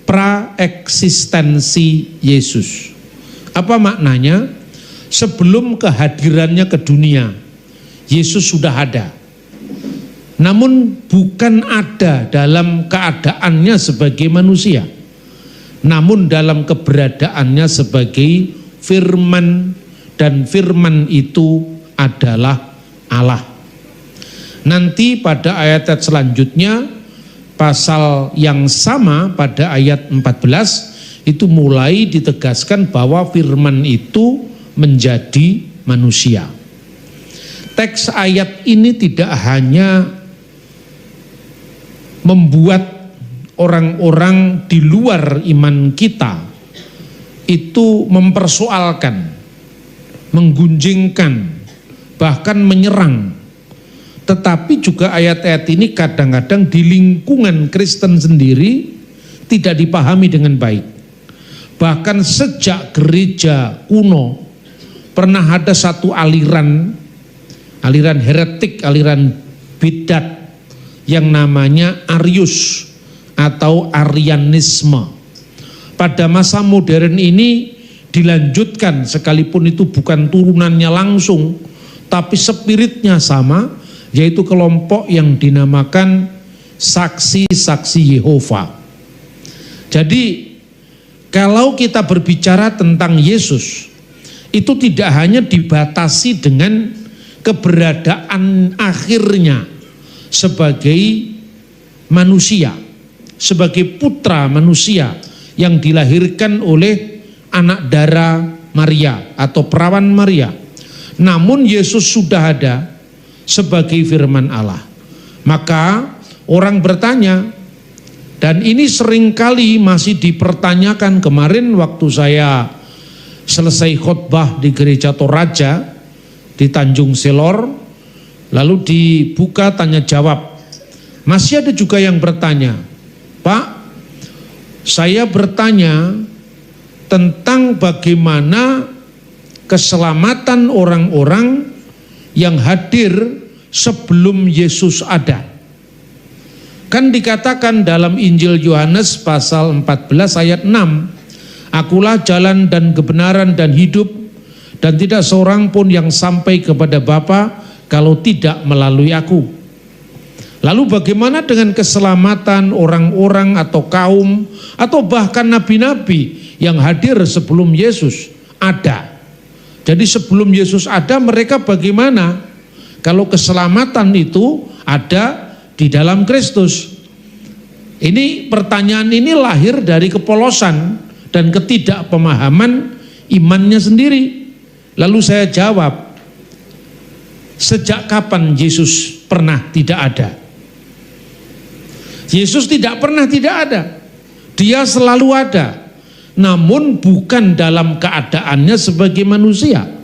praeksistensi Yesus. Apa maknanya? Sebelum kehadirannya ke dunia, Yesus sudah ada. Namun bukan ada dalam keadaannya sebagai manusia, namun dalam keberadaannya sebagai firman, dan firman itu adalah Allah. Nanti pada ayat selanjutnya, pasal yang sama pada ayat 14 itu mulai ditegaskan bahwa firman itu menjadi manusia. Teks ayat ini tidak hanya membuat orang-orang di luar iman kita itu mempersoalkan, menggunjingkan, bahkan menyerang. Tetapi juga ayat-ayat ini kadang-kadang di lingkungan Kristen sendiri tidak dipahami dengan baik. Bahkan sejak gereja kuno pernah ada satu aliran heretik, aliran bidat yang namanya Arius atau Arianisme. Pada masa modern ini dilanjutkan, sekalipun itu bukan turunannya langsung, tapi spiritnya sama, yaitu kelompok yang dinamakan saksi-saksi Yehova. Jadi kalau kita berbicara tentang Yesus, itu tidak hanya dibatasi dengan keberadaan akhirnya sebagai manusia, sebagai putra manusia yang dilahirkan oleh anak darah Maria atau perawan Maria. Namun Yesus sudah ada sebagai firman Allah. Maka orang bertanya, dan ini seringkali masih dipertanyakan. Kemarin waktu saya selesai khotbah di Gereja Toraja di Tanjung Selor, lalu dibuka tanya jawab, masih ada juga yang bertanya, Pak, saya bertanya tentang bagaimana keselamatan orang-orang yang hadir sebelum Yesus ada. Kan dikatakan dalam Injil Yohanes pasal 14 ayat 6, Akulah jalan dan kebenaran dan hidup, dan tidak seorang pun yang sampai kepada Bapa kalau tidak melalui aku. Lalu bagaimana dengan keselamatan orang-orang atau kaum atau bahkan nabi-nabi yang hadir sebelum Yesus ada? Jadi sebelum Yesus ada, mereka bagaimana? Kalau keselamatan itu ada di dalam Kristus. Ini pertanyaan ini lahir dari kepolosan dan ketidakpemahaman imannya sendiri. Lalu saya jawab, sejak kapan Yesus pernah tidak ada? Yesus tidak pernah tidak ada. Dia selalu ada. Namun bukan dalam keadaannya sebagai manusia.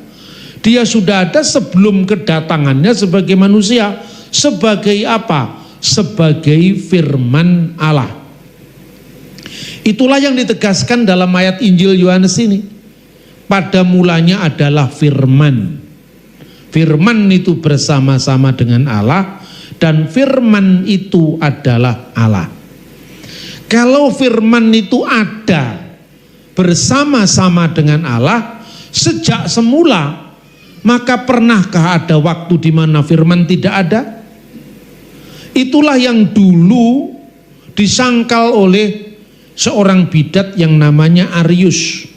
Dia sudah ada sebelum kedatangannya sebagai manusia. Sebagai apa? Sebagai firman Allah. Itulah yang ditegaskan dalam ayat Injil Yohanes ini. Pada mulanya adalah firman. Firman itu bersama-sama dengan Allah, dan firman itu adalah Allah. Kalau firman itu ada bersama-sama dengan Allah sejak semula, maka pernahkah ada waktu di mana firman tidak ada? Itulah yang dulu disangkal oleh seorang bidat yang namanya Arius.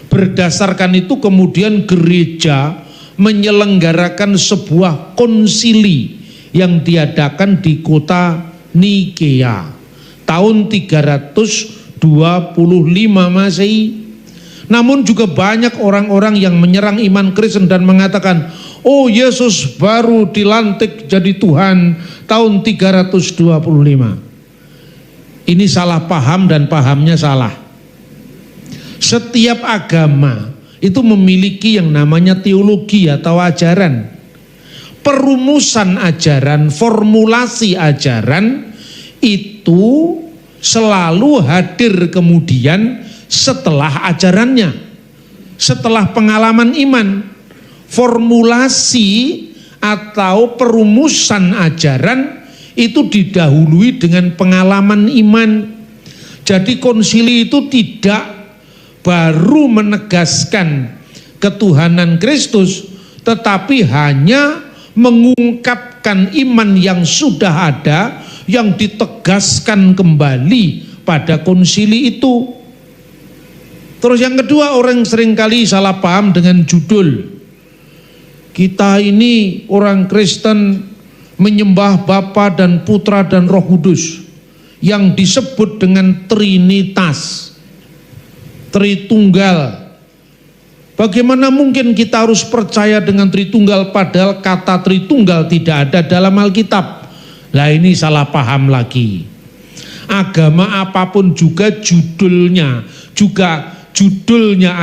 Berdasarkan itu kemudian gereja menyelenggarakan sebuah konsili yang diadakan di kota Nikea tahun 325 Masehi. Namun juga banyak orang-orang yang menyerang iman Kristen dan mengatakan, oh Yesus baru dilantik jadi Tuhan tahun 325. Ini salah paham dan pahamnya salah. Setiap agama itu memiliki yang namanya teologi atau ajaran. Perumusan ajaran, formulasi ajaran itu selalu hadir kemudian setelah ajarannya, setelah pengalaman iman. Formulasi atau perumusan ajaran itu didahului dengan pengalaman iman. Jadi konsili itu tidak baru menegaskan ketuhanan Kristus, tetapi hanya mengungkapkan iman yang sudah ada, yang ditegaskan kembali pada konsili itu. Terus yang kedua, orang seringkali salah paham dengan judul. Kita ini orang Kristen menyembah Bapa dan Putra dan Roh Kudus, yang disebut dengan Trinitas, Tritunggal. Bagaimana mungkin kita harus percaya dengan Tritunggal padahal kata Tritunggal tidak ada dalam Alkitab? Lah ini salah paham lagi. Agama apapun juga judulnya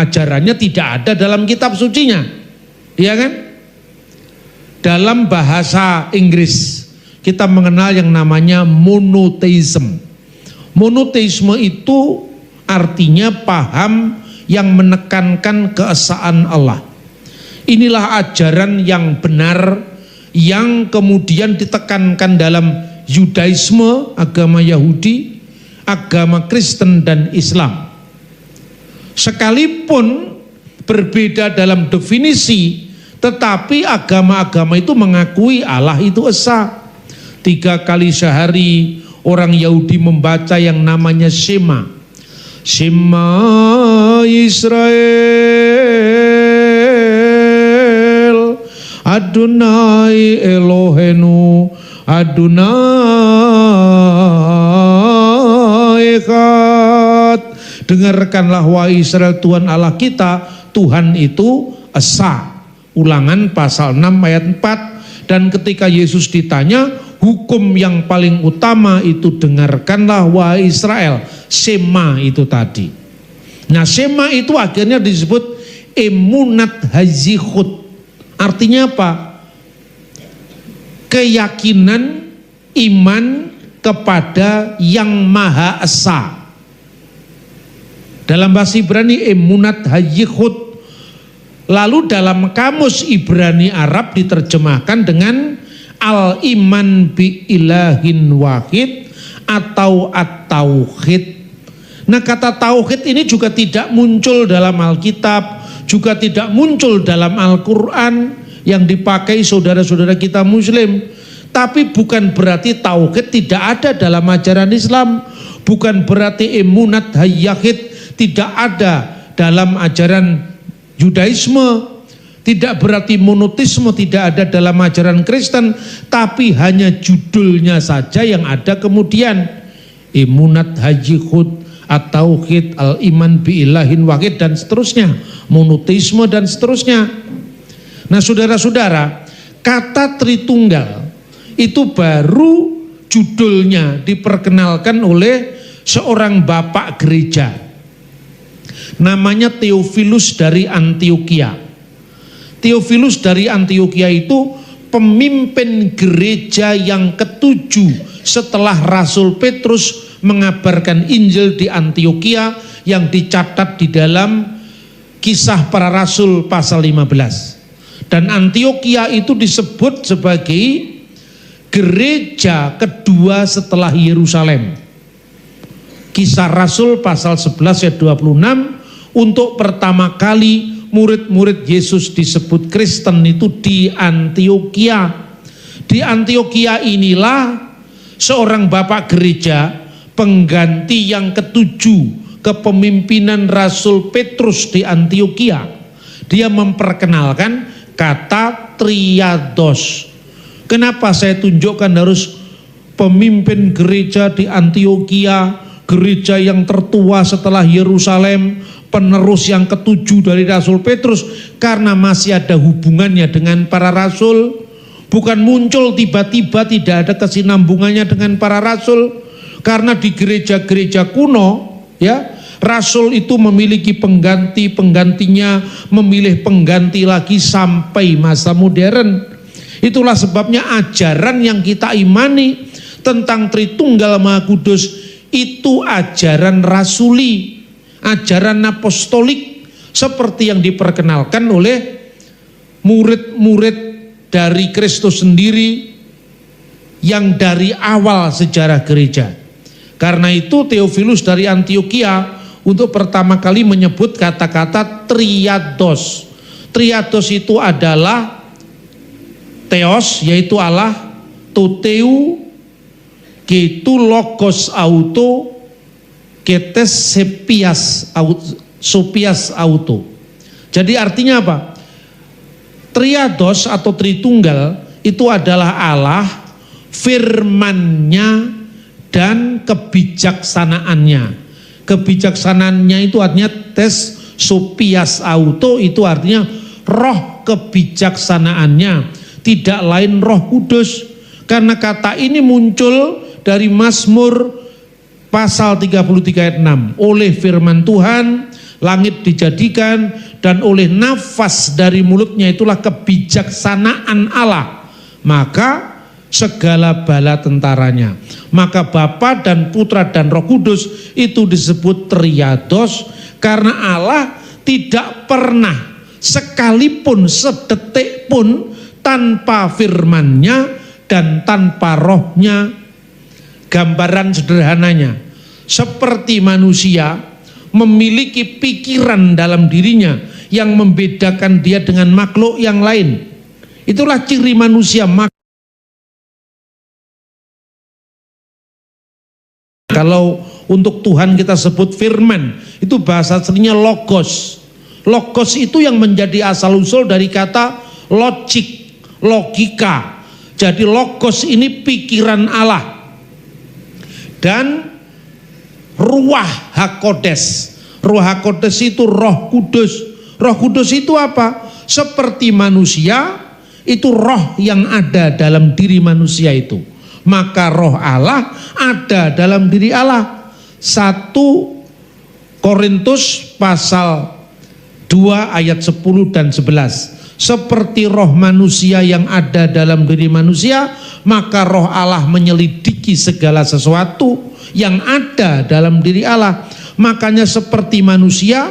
ajarannya tidak ada dalam kitab sucinya. Iya kan? Dalam bahasa Inggris kita mengenal yang namanya monotheism. Monotheisme itu artinya paham yang menekankan keesaan Allah. Inilah ajaran yang benar yang kemudian ditekankan dalam Yudaisme, agama Yahudi, agama Kristen dan Islam. Sekalipun berbeda dalam definisi, tetapi agama-agama itu mengakui Allah itu esa. 3 kali sehari orang Yahudi membaca yang namanya Shema. Shema Israel, Adonai Elohenu, Adonai Echad. Dengarkanlah wahai Israel, Tuhan Allah kita, Tuhan itu esa. Ulangan pasal 6 ayat 4. Dan ketika Yesus ditanya, hukum yang paling utama itu dengarkanlah wahai Israel. Shema itu tadi. Nah, Shema itu akhirnya disebut emunat hazichut. Artinya apa? Keyakinan iman kepada yang Maha Esa. Dalam bahasa Ibrani emunat hazichut. Lalu dalam kamus Ibrani Arab diterjemahkan dengan al-iman bi ilahin wahid atau at-tauhid. Nah, kata tauhid ini juga tidak muncul dalam Alkitab, juga tidak muncul dalam Al-Quran yang dipakai saudara-saudara kita Muslim. Tapi bukan berarti tauhid tidak ada dalam ajaran Islam, bukan berarti emunat hayyahid tidak ada dalam ajaran Yudaisme, tidak berarti monoteisme tidak ada dalam ajaran Kristen, tapi hanya judulnya saja yang ada kemudian. Emunat hayyahud, at-tauhid, al-iman bi ilahin wahid dan seterusnya, monoteisme dan seterusnya. Nah, saudara-saudara, kata Tritunggal itu baru judulnya diperkenalkan oleh seorang bapak gereja. Namanya Theophilus dari Antioquia. Theophilus dari Antioquia itu pemimpin gereja yang ke-7 setelah Rasul Petrus mengabarkan Injil di Antioquia yang dicatat di dalam Kisah Para Rasul pasal 15. Dan Antioquia itu disebut sebagai gereja kedua setelah Yerusalem. Kisah Rasul pasal 11 ayat 26, untuk pertama kali murid-murid Yesus disebut Kristen itu di Antioquia. Di Antioquia inilah seorang bapak gereja pengganti yang ke-7 kepemimpinan Rasul Petrus di Antioquia. Dia memperkenalkan kata triados. Kenapa saya tunjukkan harus pemimpin gereja di Antioquia, gereja yang tertua setelah Yerusalem, penerus yang ke-7 dari Rasul Petrus? Karena masih ada hubungannya dengan para rasul. Bukan muncul tiba-tiba, tidak ada kesinambungannya dengan para rasul. Karena di gereja-gereja kuno, ya, rasul itu memiliki pengganti-penggantinya, memilih pengganti lagi sampai masa modern. Itulah sebabnya ajaran yang kita imani tentang Tritunggal Maha Kudus itu ajaran rasuli, ajaran apostolik, seperti yang diperkenalkan oleh murid-murid dari Kristus sendiri yang dari awal sejarah gereja. Karena itu Theophilus dari Antioquia untuk pertama kali menyebut kata-kata triados. Triados itu adalah theos, yaitu Allah, toteu, gitu logos auto, ketes sopias auto. Jadi artinya apa? Triados atau Tritunggal itu adalah Allah, firman-Nya, dan kebijaksanaannya. Kebijaksanaannya itu artinya tes sopias auto, itu artinya roh kebijaksanaannya, tidak lain Roh Kudus. Karena kata ini muncul dari Mazmur pasal 33 ayat 6. Oleh firman Tuhan langit dijadikan, dan oleh nafas dari mulutnya itulah kebijaksanaan Allah, maka segala bala tentaranya. Maka Bapa dan Putra dan Roh Kudus itu disebut triados, karena Allah tidak pernah sekalipun sedetik pun tanpa firman-Nya dan tanpa rohnya. Gambaran sederhananya, seperti manusia memiliki pikiran dalam dirinya yang membedakan dia dengan makhluk yang lain. Itulah ciri manusia. Kalau untuk Tuhan kita sebut firman, itu bahasa aslinya logos. Logos itu yang menjadi asal usul dari kata logik, logika. Jadi logos ini pikiran Allah. Dan Ruah Hakodes. Ruah Hakodes itu Roh Kudus. Roh Kudus itu apa? Seperti manusia, itu roh yang ada dalam diri manusia itu. Maka roh Allah ada dalam diri Allah. 1 Korintus pasal 2 ayat 10 dan 11. Seperti roh manusia yang ada dalam diri manusia, maka roh Allah menyelidiki segala sesuatu yang ada dalam diri Allah. Makanya seperti manusia,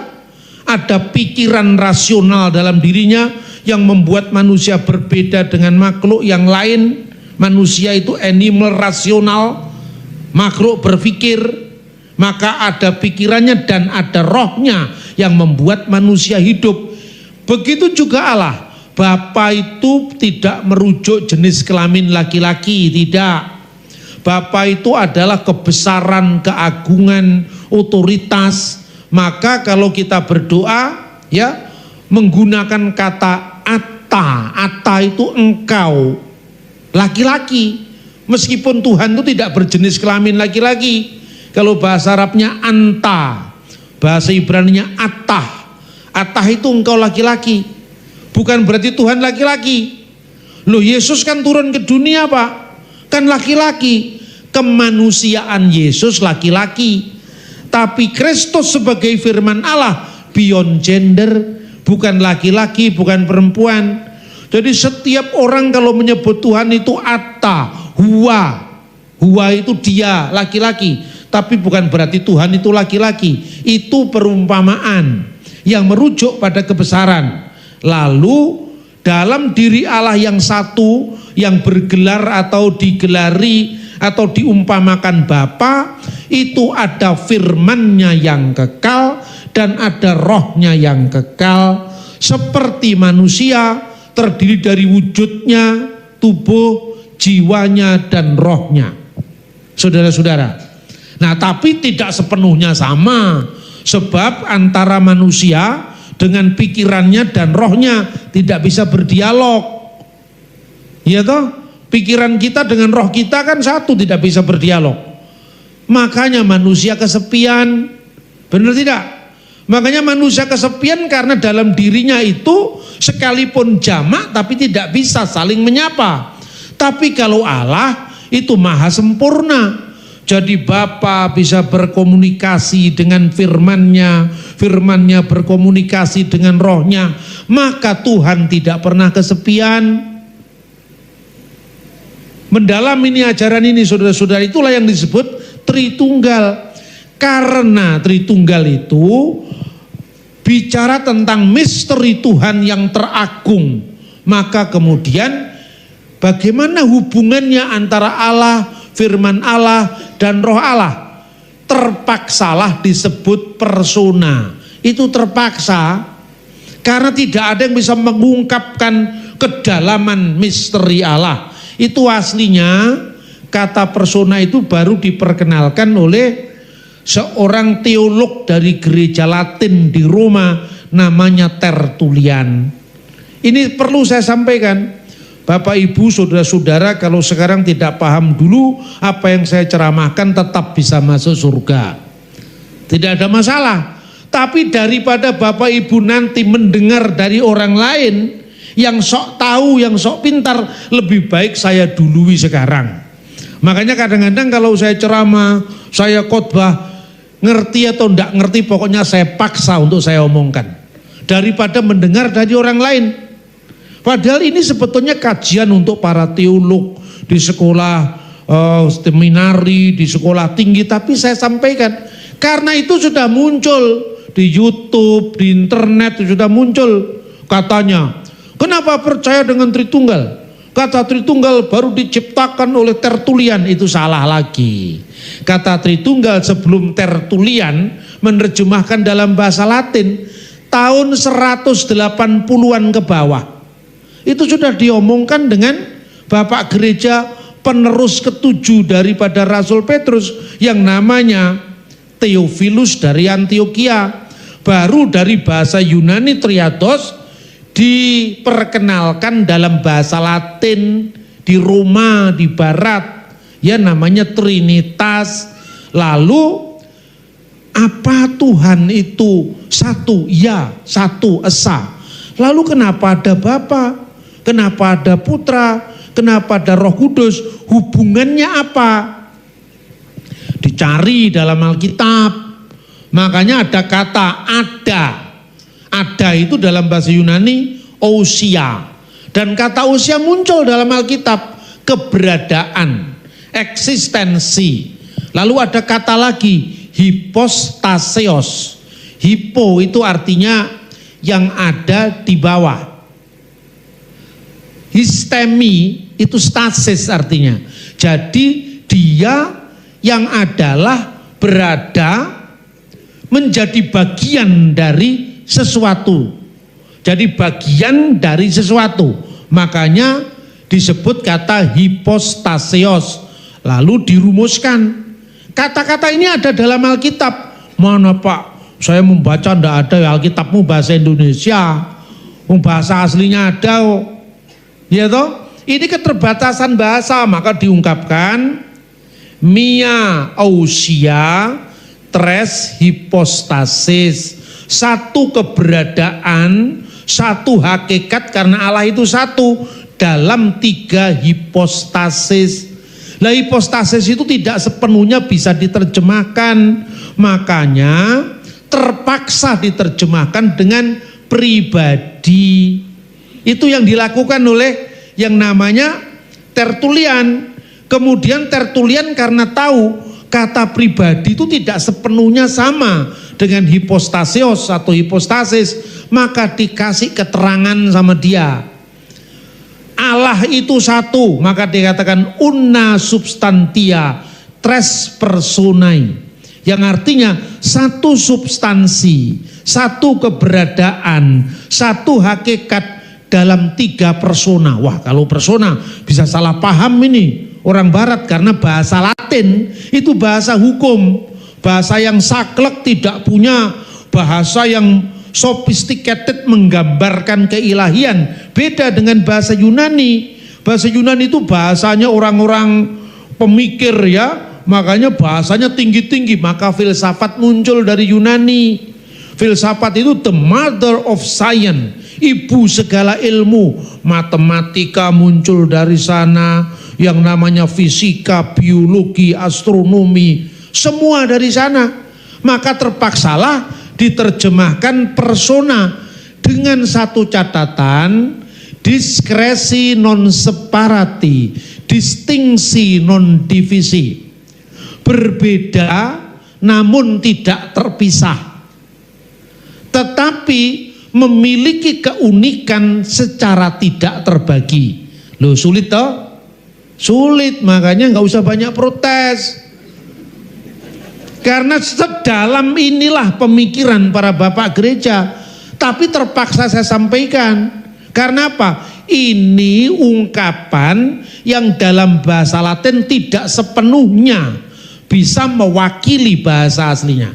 ada pikiran rasional dalam dirinya yang membuat manusia berbeda dengan makhluk yang lain. Manusia itu animal rasional, makhluk berpikir, maka ada pikirannya dan ada rohnya yang membuat manusia hidup. Begitu juga Allah. Bapa itu tidak merujuk jenis kelamin laki-laki, tidak. Bapa itu adalah kebesaran, keagungan, otoritas. Maka kalau kita berdoa ya menggunakan kata Atta. Atta itu engkau, laki-laki. Meskipun Tuhan itu tidak berjenis kelamin laki-laki. Kalau bahasa Arabnya Anta, bahasa Ibraninya Attah. Attah itu engkau laki-laki. Bukan berarti Tuhan laki-laki. Loh, Yesus kan turun ke dunia, Pak. Kan laki-laki. Kemanusiaan Yesus laki-laki. Tapi Kristus sebagai firman Allah beyond gender, bukan laki-laki, bukan perempuan. Jadi setiap orang kalau menyebut Tuhan itu Atta, Huwa. Huwa itu dia, laki-laki. Tapi bukan berarti Tuhan itu laki-laki. Itu perumpamaan yang merujuk pada kebesaran. Lalu dalam diri Allah yang satu, yang bergelar atau digelari atau diumpamakan Bapa, itu ada firman-Nya yang kekal dan ada rohnya yang kekal. Seperti manusia terdiri dari wujudnya, tubuh, jiwanya dan rohnya. Saudara-saudara, nah tapi tidak sepenuhnya sama, sebab antara manusia dengan pikirannya dan rohnya tidak bisa berdialog. Ya toh? Pikiran kita dengan roh kita kan satu, tidak bisa berdialog. Makanya manusia kesepian. Benar tidak? Makanya manusia kesepian karena dalam dirinya itu sekalipun jamak tapi tidak bisa saling menyapa. Tapi kalau Allah itu maha sempurna. Jadi Bapa bisa berkomunikasi dengan firman-Nya, firman-Nya berkomunikasi dengan rohnya. Maka Tuhan tidak pernah kesepian. Mendalam ini ajaran ini saudara-saudara, itulah yang disebut Tritunggal. Karena Tritunggal itu bicara tentang misteri Tuhan yang teragung. Maka kemudian bagaimana hubungannya antara Allah, firman Allah dan roh Allah. terpaksalah disebut persona. Itu terpaksa karena tidak ada yang bisa mengungkapkan kedalaman misteri Allah. Itu aslinya kata persona itu baru diperkenalkan oleh seorang teolog dari gereja Latin di Roma namanya Tertullian. Ini perlu saya sampaikan. Bapak Ibu saudara-saudara, kalau sekarang tidak paham dulu apa yang saya ceramahkan tetap bisa masuk surga. Tidak ada masalah. Tapi daripada Bapak Ibu nanti mendengar dari orang lain yang sok tahu, yang sok pintar, lebih baik saya dului sekarang. Makanya kadang-kadang kalau saya ceramah, saya khotbah, ngerti atau enggak ngerti, pokoknya saya paksa untuk saya omongkan. Daripada mendengar dari orang lain. Padahal ini sebetulnya kajian untuk para teolog di sekolah seminari, di sekolah tinggi, tapi saya sampaikan karena itu sudah muncul di YouTube, di internet sudah muncul katanya. Kenapa percaya dengan Tritunggal? Kata Tritunggal baru diciptakan oleh Tertullian, itu salah lagi. Kata Tritunggal sebelum Tertullian menerjemahkan dalam bahasa Latin tahun 180-an ke bawah. Itu sudah diomongkan dengan Bapak Gereja penerus ketujuh daripada Rasul Petrus yang namanya Theophilus dari Antioquia. Baru dari bahasa Yunani Triados diperkenalkan dalam bahasa Latin di Roma di barat, ya namanya Trinitas. Lalu apa Tuhan itu satu? Ya, satu esa. Lalu kenapa ada Bapa? Kenapa ada Putra? Kenapa ada Roh Kudus? Hubungannya apa? Dicari dalam Alkitab. Makanya ada kata ada. Ada itu dalam bahasa Yunani ousia. Dan kata ousia muncul dalam Alkitab, keberadaan, eksistensi. Lalu ada kata lagi hypostaseos. Hypo itu artinya yang ada di bawah. Histemi itu stasis artinya. Jadi dia yang adalah berada menjadi bagian dari sesuatu. Jadi bagian dari sesuatu. Makanya disebut kata hypostaseos. Lalu dirumuskan. Kata-kata ini ada dalam Alkitab. Mana Pak? Saya membaca enggak ada Alkitabmu bahasa Indonesia. Bahasa aslinya ada. Ya toh? Ini keterbatasan bahasa, maka diungkapkan mia ousia tres hypostasis, satu keberadaan, satu hakikat karena Allah itu satu dalam tiga hipostasis. Nah, hipostasis itu tidak sepenuhnya bisa diterjemahkan, makanya terpaksa diterjemahkan dengan pribadi. Itu yang dilakukan oleh yang namanya Tertullian. Kemudian Tertullian karena tahu kata pribadi itu tidak sepenuhnya sama dengan hypostaseos atau hipostasis, maka dikasih keterangan sama dia. Allah itu satu, maka dikatakan una substantia tres personae, yang artinya satu substansi, satu keberadaan, satu hakikat dalam tiga persona. Wah, kalau persona bisa salah paham ini orang barat karena bahasa Latin itu bahasa hukum, bahasa yang saklek, tidak punya bahasa yang sophisticated menggambarkan keilahian. Beda dengan bahasa Yunani. Bahasa Yunani itu bahasanya orang-orang pemikir ya, makanya bahasanya tinggi-tinggi, maka filsafat muncul dari Yunani. Filsafat itu the mother of science, ibu segala ilmu. Matematika muncul dari sana, yang namanya fisika, biologi, astronomi, semua dari sana. Maka terpaksalah diterjemahkan persona dengan satu catatan, diskresi non separati, distingsi non divisi. Berbeda namun tidak terpisah, tetapi memiliki keunikan secara tidak terbagi. Loh, sulit toh? Sulit, makanya nggak usah banyak protes. Karena sedalam inilah pemikiran para bapak gereja. Tapi terpaksa saya sampaikan. Karena apa? Ini ungkapan yang dalam bahasa Latin tidak sepenuhnya bisa mewakili bahasa aslinya.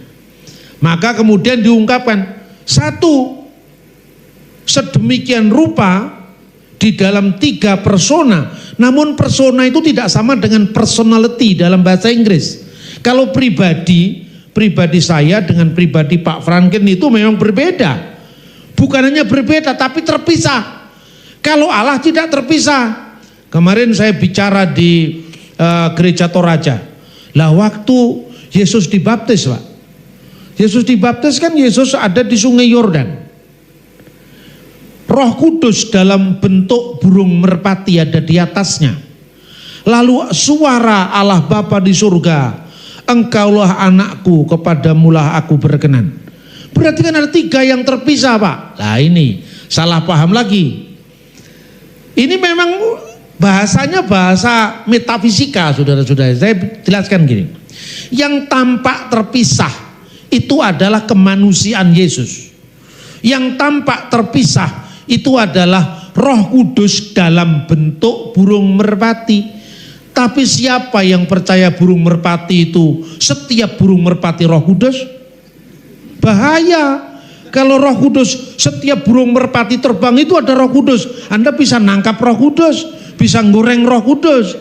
Maka kemudian diungkapkan, satu, sedemikian rupa di dalam 3 persona, namun persona itu tidak sama dengan personality dalam bahasa Inggris. Kalau pribadi saya dengan pribadi Pak Franken itu memang berbeda. Bukan hanya berbeda tapi terpisah. Kalau Allah tidak terpisah. Kemarin saya bicara di gereja Toraja. Lah waktu Yesus dibaptis, Pak. Yesus dibaptis kan Yesus ada di Sungai Yordan. Roh Kudus dalam bentuk burung merpati ada di atasnya. Lalu suara Allah Bapa di surga, engkaulah anakku, kepadamulah aku berkenan. Berarti kan ada 3 yang terpisah, Pak. Nah ini salah paham lagi. Ini memang bahasanya bahasa metafisika, saudara-saudara. Saya jelaskan gini. Yang tampak terpisah itu adalah kemanusiaan Yesus. Yang tampak terpisah itu adalah Roh Kudus dalam bentuk burung merpati. Tapi siapa yang percaya burung merpati itu setiap burung merpati Roh Kudus? Bahaya. Kalau Roh Kudus setiap burung merpati terbang itu ada Roh Kudus. Anda bisa nangkap Roh Kudus, bisa goreng Roh Kudus.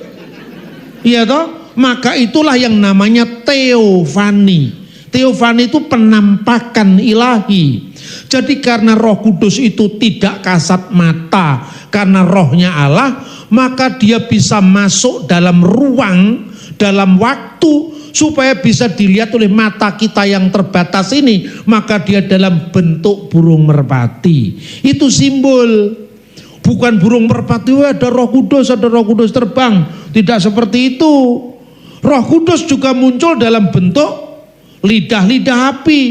Iya toh? Maka itulah yang namanya teofani. Teofani itu penampakan ilahi. Jadi karena Roh Kudus itu tidak kasat mata, karena rohnya Allah, maka dia bisa masuk dalam ruang, dalam waktu, supaya bisa dilihat oleh mata kita yang terbatas ini. Maka dia dalam bentuk burung merpati. Itu simbol. Bukan burung merpati, ada Roh Kudus terbang. Tidak seperti itu. Roh Kudus juga muncul dalam bentuk lidah-lidah api.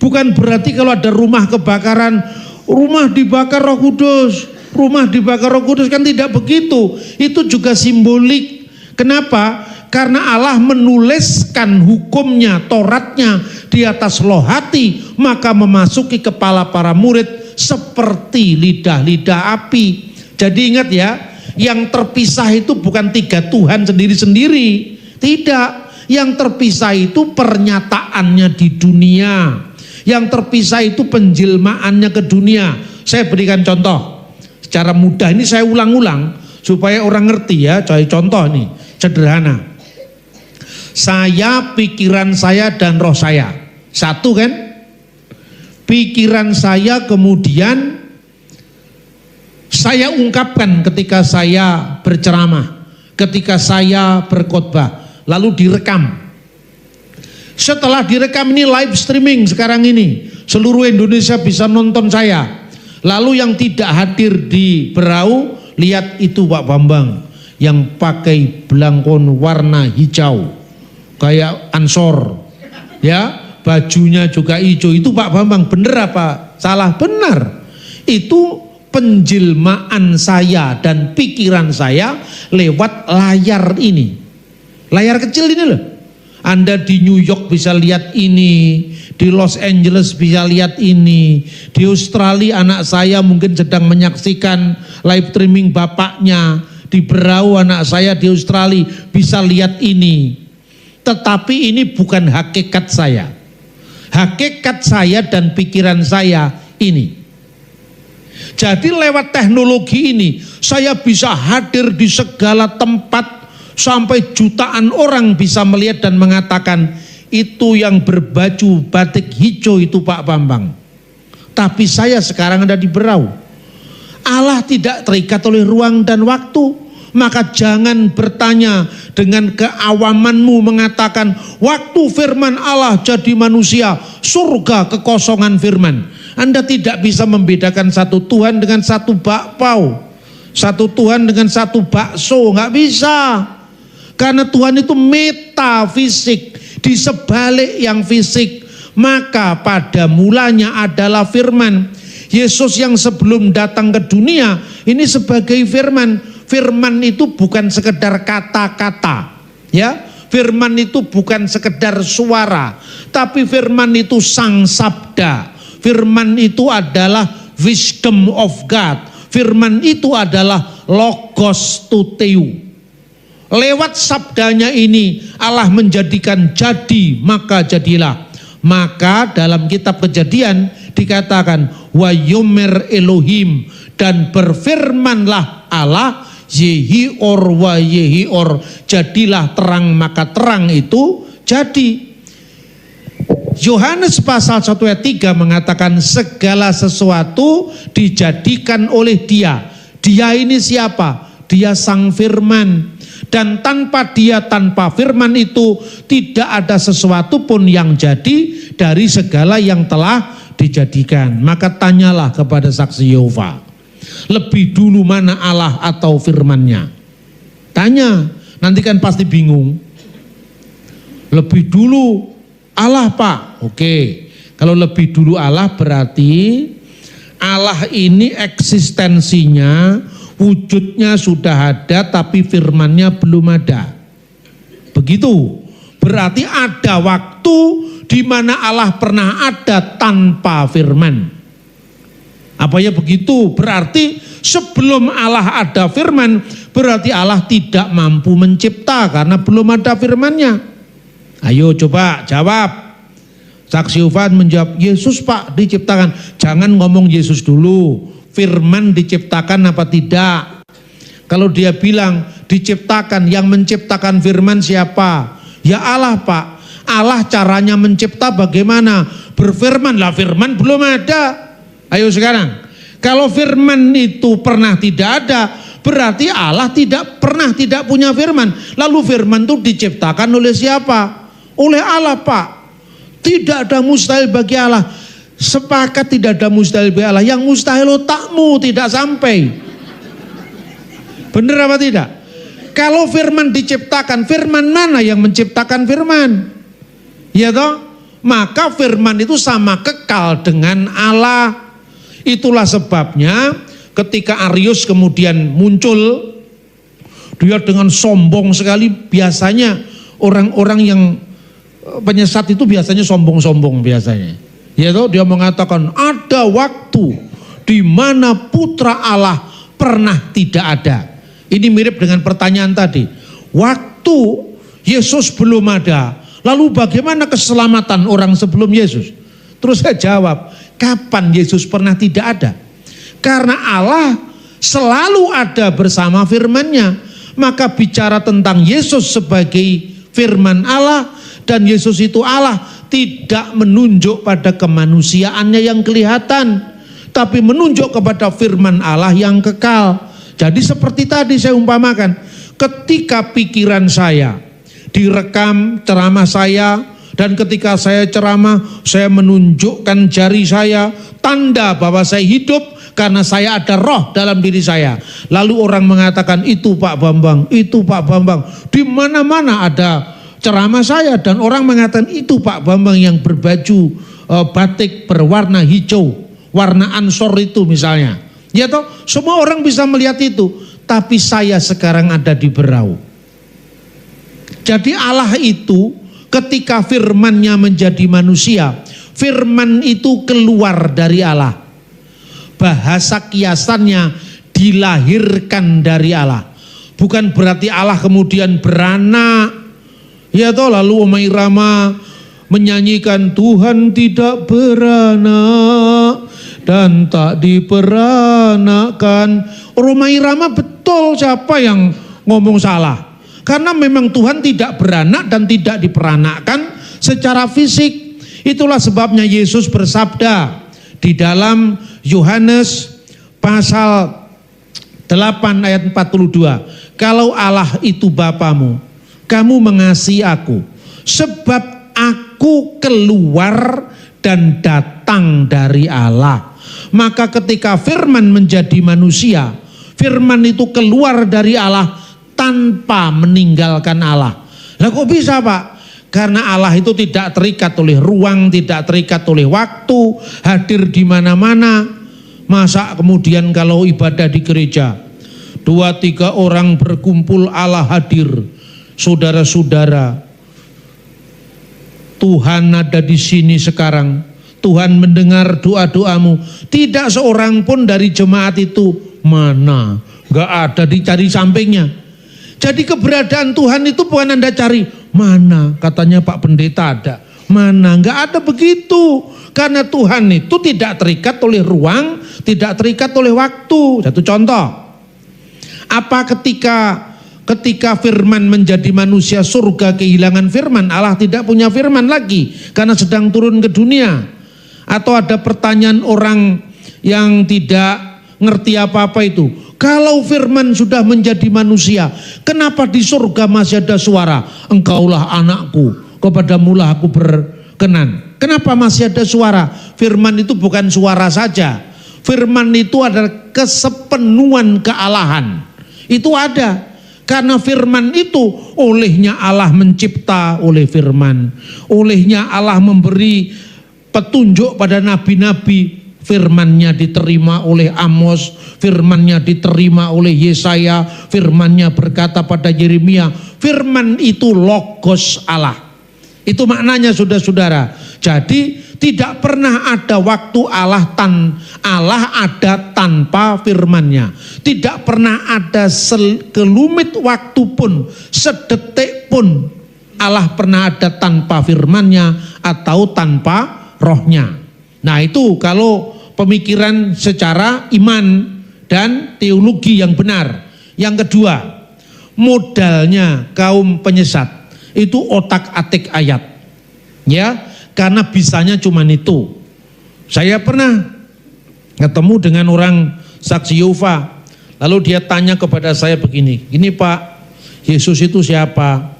Bukan berarti kalau ada rumah kebakaran, rumah dibakar Roh Kudus, rumah dibakar Roh Kudus, kan tidak begitu. Itu juga simbolik. Kenapa? Karena Allah menuliskan hukumnya, Tauratnya di atas loh hati, maka memasuki kepala para murid seperti lidah-lidah api. Jadi ingat ya, yang terpisah itu bukan 3 Tuhan sendiri-sendiri. Tidak, yang terpisah itu pernyataannya di dunia. Yang terpisah itu penjelmaannya ke dunia. Saya berikan contoh secara mudah, ini saya ulang-ulang supaya orang ngerti ya. Contoh nih, sederhana. Saya, pikiran saya dan roh saya satu kan? Pikiran saya kemudian saya ungkapkan ketika saya berceramah, ketika saya berkhotbah, lalu direkam. Setelah direkam ini live streaming sekarang ini, seluruh Indonesia bisa nonton saya. Lalu yang tidak hadir di Berau, lihat itu Pak Bambang yang pakai belangkon warna hijau kayak Ansor, ya, bajunya juga hijau. Itu Pak Bambang, bener apa salah? Benar. Itu penjelmaan saya dan pikiran saya lewat layar ini, layar kecil ini loh. Anda di New York bisa lihat ini, di Los Angeles bisa lihat ini, di Australia anak saya mungkin sedang menyaksikan live streaming bapaknya, di Berau anak saya di Australia bisa lihat ini. Tetapi ini bukan hakikat saya. Hakikat saya dan pikiran saya ini. Jadi lewat teknologi ini saya bisa hadir di segala tempat, sampai jutaan orang bisa melihat dan mengatakan itu yang berbaju batik hijau itu Pak Bambang. Tapi saya sekarang ada di Berau. Allah tidak terikat oleh ruang dan waktu. Maka jangan bertanya dengan keawamanmu mengatakan waktu firman Allah jadi manusia, surga kekosongan firman. Anda tidak bisa membedakan satu Tuhan dengan satu bakpao, satu Tuhan dengan satu bakso, nggak bisa. Karena Tuhan itu metafisik, di sebalik yang fisik. Maka pada mulanya adalah firman. Yesus yang sebelum datang ke dunia ini sebagai firman. Firman itu bukan sekedar kata-kata, ya. Firman itu bukan sekedar suara, tapi firman itu sang sabda. Firman itu adalah wisdom of God. Firman itu adalah logos tuteu. Lewat sabdanya ini Allah menjadikan jadi, maka jadilah. Maka dalam kitab Kejadian dikatakan wa yomer Elohim, dan berfirmanlah Allah Yehior wa Yehior, jadilah terang maka terang itu jadi. Yohanes pasal 1 ayat 3 mengatakan segala sesuatu dijadikan oleh Dia. Dia ini siapa? Dia sang firman. Dan tanpa Dia, tanpa firman itu tidak ada sesuatu pun yang jadi dari segala yang telah dijadikan. Maka tanyalah kepada saksi Yehova, lebih dulu mana Allah atau firman-Nya? Tanya, nanti kan pasti bingung. Lebih dulu Allah, Pak. Oke, kalau lebih dulu Allah berarti Allah ini eksistensinya, wujudnya sudah ada tapi firman-Nya belum ada. Begitu. Berarti ada waktu di mana Allah pernah ada tanpa firman. Apa ya begitu? Berarti sebelum Allah ada firman, berarti Allah tidak mampu mencipta karena belum ada firman-Nya. Ayo coba jawab. Saksi Yehova menjawab, Yesus Pak diciptakan. Jangan ngomong Yesus dulu. Firman diciptakan apa tidak? Kalau dia bilang diciptakan, yang menciptakan firman siapa? Ya Allah Pak. Allah caranya mencipta bagaimana? Berfirman lah, firman belum ada. Ayo sekarang, kalau firman itu pernah tidak ada, berarti Allah tidak pernah tidak punya firman. Lalu firman itu diciptakan oleh siapa? Oleh Allah Pak. Tidak ada mustahil bagi Allah. Sepakat tidak ada mustahil bagi Allah. Yang mustahil otakmu tidak sampai. Benar apa tidak? Kalau firman diciptakan, firman mana yang menciptakan firman? Ya toh? Maka firman itu sama kekal dengan Allah. Itulah sebabnya ketika Arius kemudian muncul, dia dengan sombong sekali. Biasanya orang-orang yang penyesat itu biasanya sombong-sombong biasanya. Ya toh, dia mengatakan ada waktu di mana putra Allah pernah tidak ada. Ini mirip dengan pertanyaan tadi. Waktu Yesus belum ada, lalu bagaimana keselamatan orang sebelum Yesus? Terus saya jawab, kapan Yesus pernah tidak ada? Karena Allah selalu ada bersama firman-Nya. Maka bicara tentang Yesus sebagai firman Allah, dan Yesus itu Allah, tidak menunjuk pada kemanusiaannya yang kelihatan, tapi menunjuk kepada firman Allah yang kekal. Jadi seperti tadi saya umpamakan, ketika pikiran saya direkam ceramah saya, dan ketika saya ceramah, saya menunjukkan jari saya, tanda bahwa saya hidup karena saya ada roh dalam diri saya. Lalu orang mengatakan, itu Pak Bambang, itu Pak Bambang. Di mana-mana ada ceramah saya, dan orang mengatakan, itu Pak Bambang yang berbaju batik berwarna hijau, warna ansor itu misalnya. Ya toh, semua orang bisa melihat itu. Tapi saya sekarang ada di Berau. Jadi Allah itu ketika firman-Nya menjadi manusia, firman itu keluar dari Allah. Bahasa kiasannya dilahirkan dari Allah. Bukan berarti Allah kemudian beranak. Ya toh, lalu Omai Rama menyanyikan Tuhan tidak beranak dan tak diperanakan. Omai Rama betul, siapa yang ngomong salah? Karena memang Tuhan tidak beranak dan tidak diperanakkan secara fisik. Itulah sebabnya Yesus bersabda di dalam Yohanes pasal 8 ayat 42. Kalau Allah itu Bapamu, kamu mengasihi aku, sebab aku keluar dan datang dari Allah. Maka ketika firman menjadi manusia, firman itu keluar dari Allah tanpa meninggalkan Allah. Lah kok bisa Pak? Karena Allah itu tidak terikat oleh ruang, tidak terikat oleh waktu, hadir di mana-mana. Masa kemudian kalau ibadah di gereja, 2-3 orang berkumpul Allah hadir, Saudara-saudara, Tuhan ada di sini sekarang. Tuhan mendengar doa-doamu. Tidak seorang pun dari jemaat itu mana, gak ada, dicari sampingnya. Jadi keberadaan Tuhan itu bukan Anda cari mana, katanya Pak Pendeta ada, mana, gak ada begitu. Karena Tuhan itu tidak terikat oleh ruang, tidak terikat oleh waktu. Satu contoh, apa ketika firman menjadi manusia, surga kehilangan firman, Allah tidak punya firman lagi karena sedang turun ke dunia. Atau ada pertanyaan orang yang tidak ngerti apa-apa itu, kalau firman sudah menjadi manusia, kenapa di surga masih ada suara, engkaulah anakku, kepadamulah aku berkenan? Kenapa masih ada suara? Firman itu bukan suara saja, firman itu adalah kesepenuhan kealahan. Itu ada, karena firman itu olehnya Allah mencipta oleh firman, olehnya Allah memberi petunjuk pada nabi-nabi, firmannya diterima oleh Amos, firmannya diterima oleh Yesaya, firmannya berkata pada Yeremia. Firman itu logos Allah. Itu maknanya saudara-saudara. Jadi tidak pernah ada waktu Allah ada tanpa firmannya. Tidak pernah ada sekelumit waktu pun, sedetik pun Allah pernah ada tanpa firmannya atau tanpa rohnya. Nah itu kalau pemikiran secara iman dan teologi yang benar. Yang kedua, modalnya kaum penyesat itu otak-atik ayat, ya, karena bisanya cuman itu. Saya pernah ketemu dengan orang saksi Yehova, lalu dia tanya kepada saya begini, "Gini Pak, Yesus itu siapa?"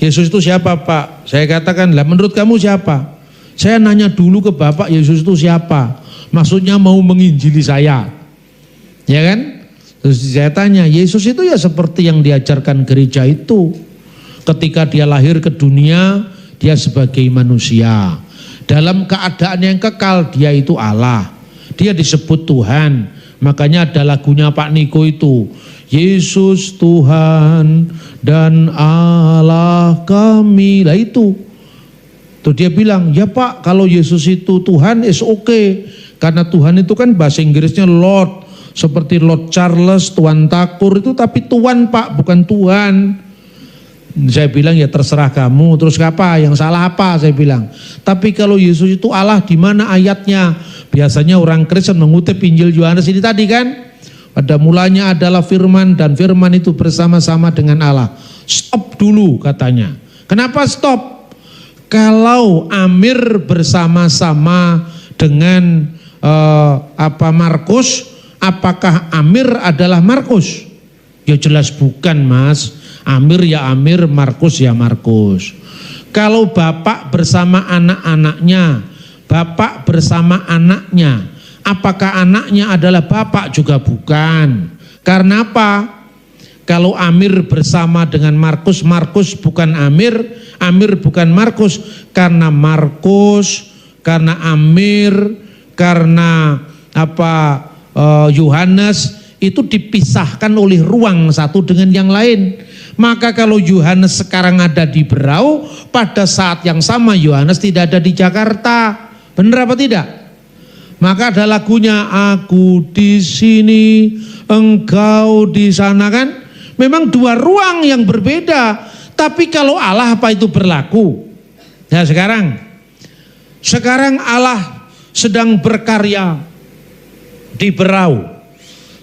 Yesus itu siapa Pak? Saya katakan, lah menurut kamu siapa? Saya nanya dulu ke Bapak, Yesus itu siapa? Maksudnya mau menginjili saya, ya kan? Terus saya tanya, Yesus itu ya seperti yang diajarkan gereja itu. Ketika dia lahir ke dunia, dia sebagai manusia. Dalam keadaan yang kekal, dia itu Allah. Dia disebut Tuhan. Makanya ada lagunya Pak Niko itu, Yesus Tuhan dan Allah kami. Lah itu. Tuh dia bilang, ya Pak, kalau Yesus itu Tuhan is okay. Karena Tuhan itu kan bahasa Inggrisnya Lord. Seperti Lord Charles, Tuan Takur itu, tapi Tuhan Pak, bukan Tuhan. Saya bilang ya terserah kamu, terus apa? Yang salah apa? Saya bilang. Tapi kalau Yesus itu Allah, di mana ayatnya? Biasanya orang Kristen mengutip Injil Yohanes ini tadi kan? Pada mulanya adalah firman dan firman itu bersama-sama dengan Allah. Stop dulu katanya. Kenapa stop? Kalau Amir bersama-sama dengan Markus, apakah Amir adalah Markus? Ya jelas bukan Mas. Amir ya Amir, Markus ya Markus. Kalau bapak bersama anak-anaknya, bapak bersama anaknya, apakah anaknya adalah bapak? Juga bukan. Karena apa? Kalau Amir bersama dengan Markus, Markus bukan Amir, Amir bukan Markus. Karena Markus, karena Amir, karena Yohanes itu dipisahkan oleh ruang satu dengan yang lain. Maka kalau Yohanes sekarang ada di Berau, pada saat yang sama Yohanes tidak ada di Jakarta. Benar apa tidak? Maka ada lagunya, aku di sini, engkau di sana kan? Memang dua ruang yang berbeda. Tapi kalau Allah apa itu berlaku? Nah sekarang Allah sedang berkarya di Berau.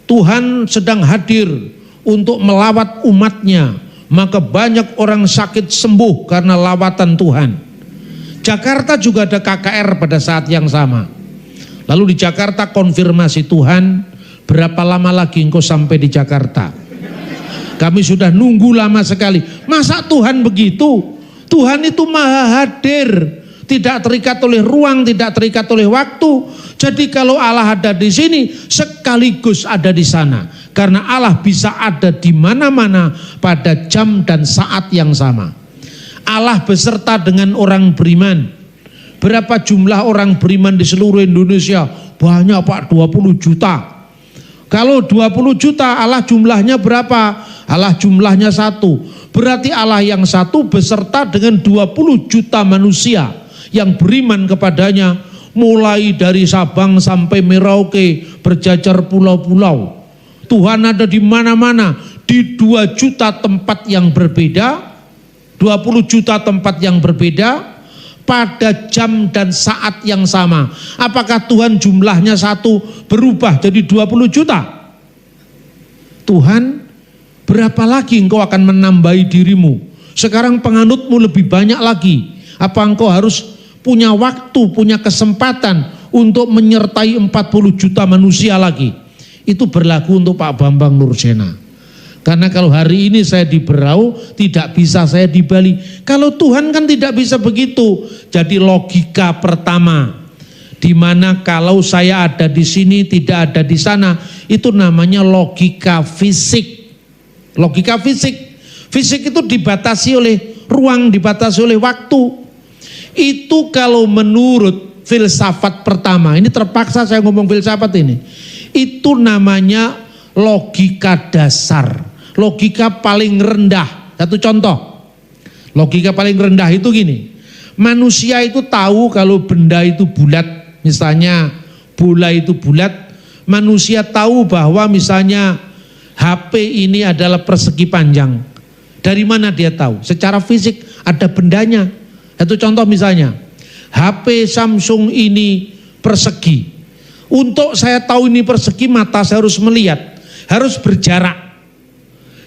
Tuhan sedang hadir untuk melawat umatnya, maka banyak orang sakit sembuh karena lawatan Tuhan. Jakarta juga ada KKR pada saat yang sama. Lalu di Jakarta konfirmasi Tuhan, berapa lama lagi engkau sampai di Jakarta? Kami sudah nunggu lama sekali. Masa Tuhan begitu? Tuhan itu maha hadir, tidak terikat oleh ruang, tidak terikat oleh waktu. Jadi kalau Allah ada di sini, sekaligus ada di sana. Karena Allah bisa ada di mana-mana pada jam dan saat yang sama. Allah beserta dengan orang beriman. Berapa jumlah orang beriman di seluruh Indonesia? Banyak Pak, 20 juta. Kalau 20 juta, Allah jumlahnya berapa? Allah jumlahnya satu. Berarti Allah yang satu beserta dengan 20 juta manusia yang beriman kepadanya, mulai dari Sabang sampai Merauke, berjajar pulau-pulau. Tuhan ada di mana-mana, di 2 juta tempat yang berbeda, 20 juta tempat yang berbeda, pada jam dan saat yang sama. Apakah Tuhan jumlahnya satu berubah jadi 20 juta? Tuhan, berapa lagi engkau akan menambahi dirimu? Sekarang penganutmu lebih banyak lagi. Apa engkau harus punya waktu, punya kesempatan untuk menyertai 40 juta manusia lagi? Itu berlaku untuk Pak Bambang Nursena. Karena kalau hari ini saya di Berau, tidak bisa saya di Bali. Kalau Tuhan kan tidak bisa begitu. Jadi logika pertama, di mana kalau saya ada di sini tidak ada di sana, itu namanya logika fisik. Logika fisik. Fisik itu dibatasi oleh ruang, dibatasi oleh waktu. Itu kalau menurut filsafat pertama, ini terpaksa saya ngomong filsafat ini. Itu namanya logika dasar. Logika paling rendah. Satu contoh, logika paling rendah itu gini, manusia itu tahu kalau benda itu bulat, misalnya bola itu bulat. Manusia tahu bahwa misalnya HP ini adalah persegi panjang. Dari mana dia tahu? Secara fisik ada bendanya. Satu contoh misalnya, HP Samsung ini persegi. Untuk saya tahu ini persegi, mata saya harus melihat, harus berjarak.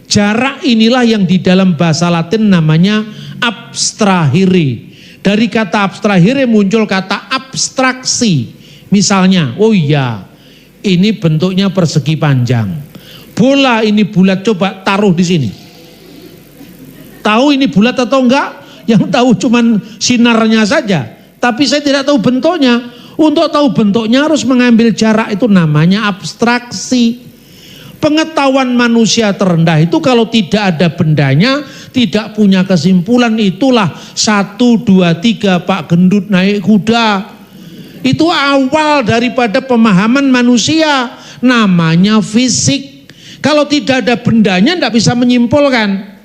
Jarak inilah yang di dalam bahasa Latin namanya abstrahere. Dari kata abstrahere muncul kata abstraksi. Misalnya, oh iya, ini bentuknya persegi panjang. Bola ini bulat, coba taruh di sini. Tahu ini bulat atau enggak? Yang tahu cuman sinarnya saja. Tapi saya tidak tahu bentuknya. Untuk tahu bentuknya harus mengambil jarak, itu namanya abstraksi. Pengetahuan manusia terendah itu kalau tidak ada bendanya, tidak punya kesimpulan. Itulah 1, 2, 3 Pak Gendut naik kuda. Itu awal daripada pemahaman manusia, namanya fisik. Kalau tidak ada bendanya tidak bisa menyimpulkan.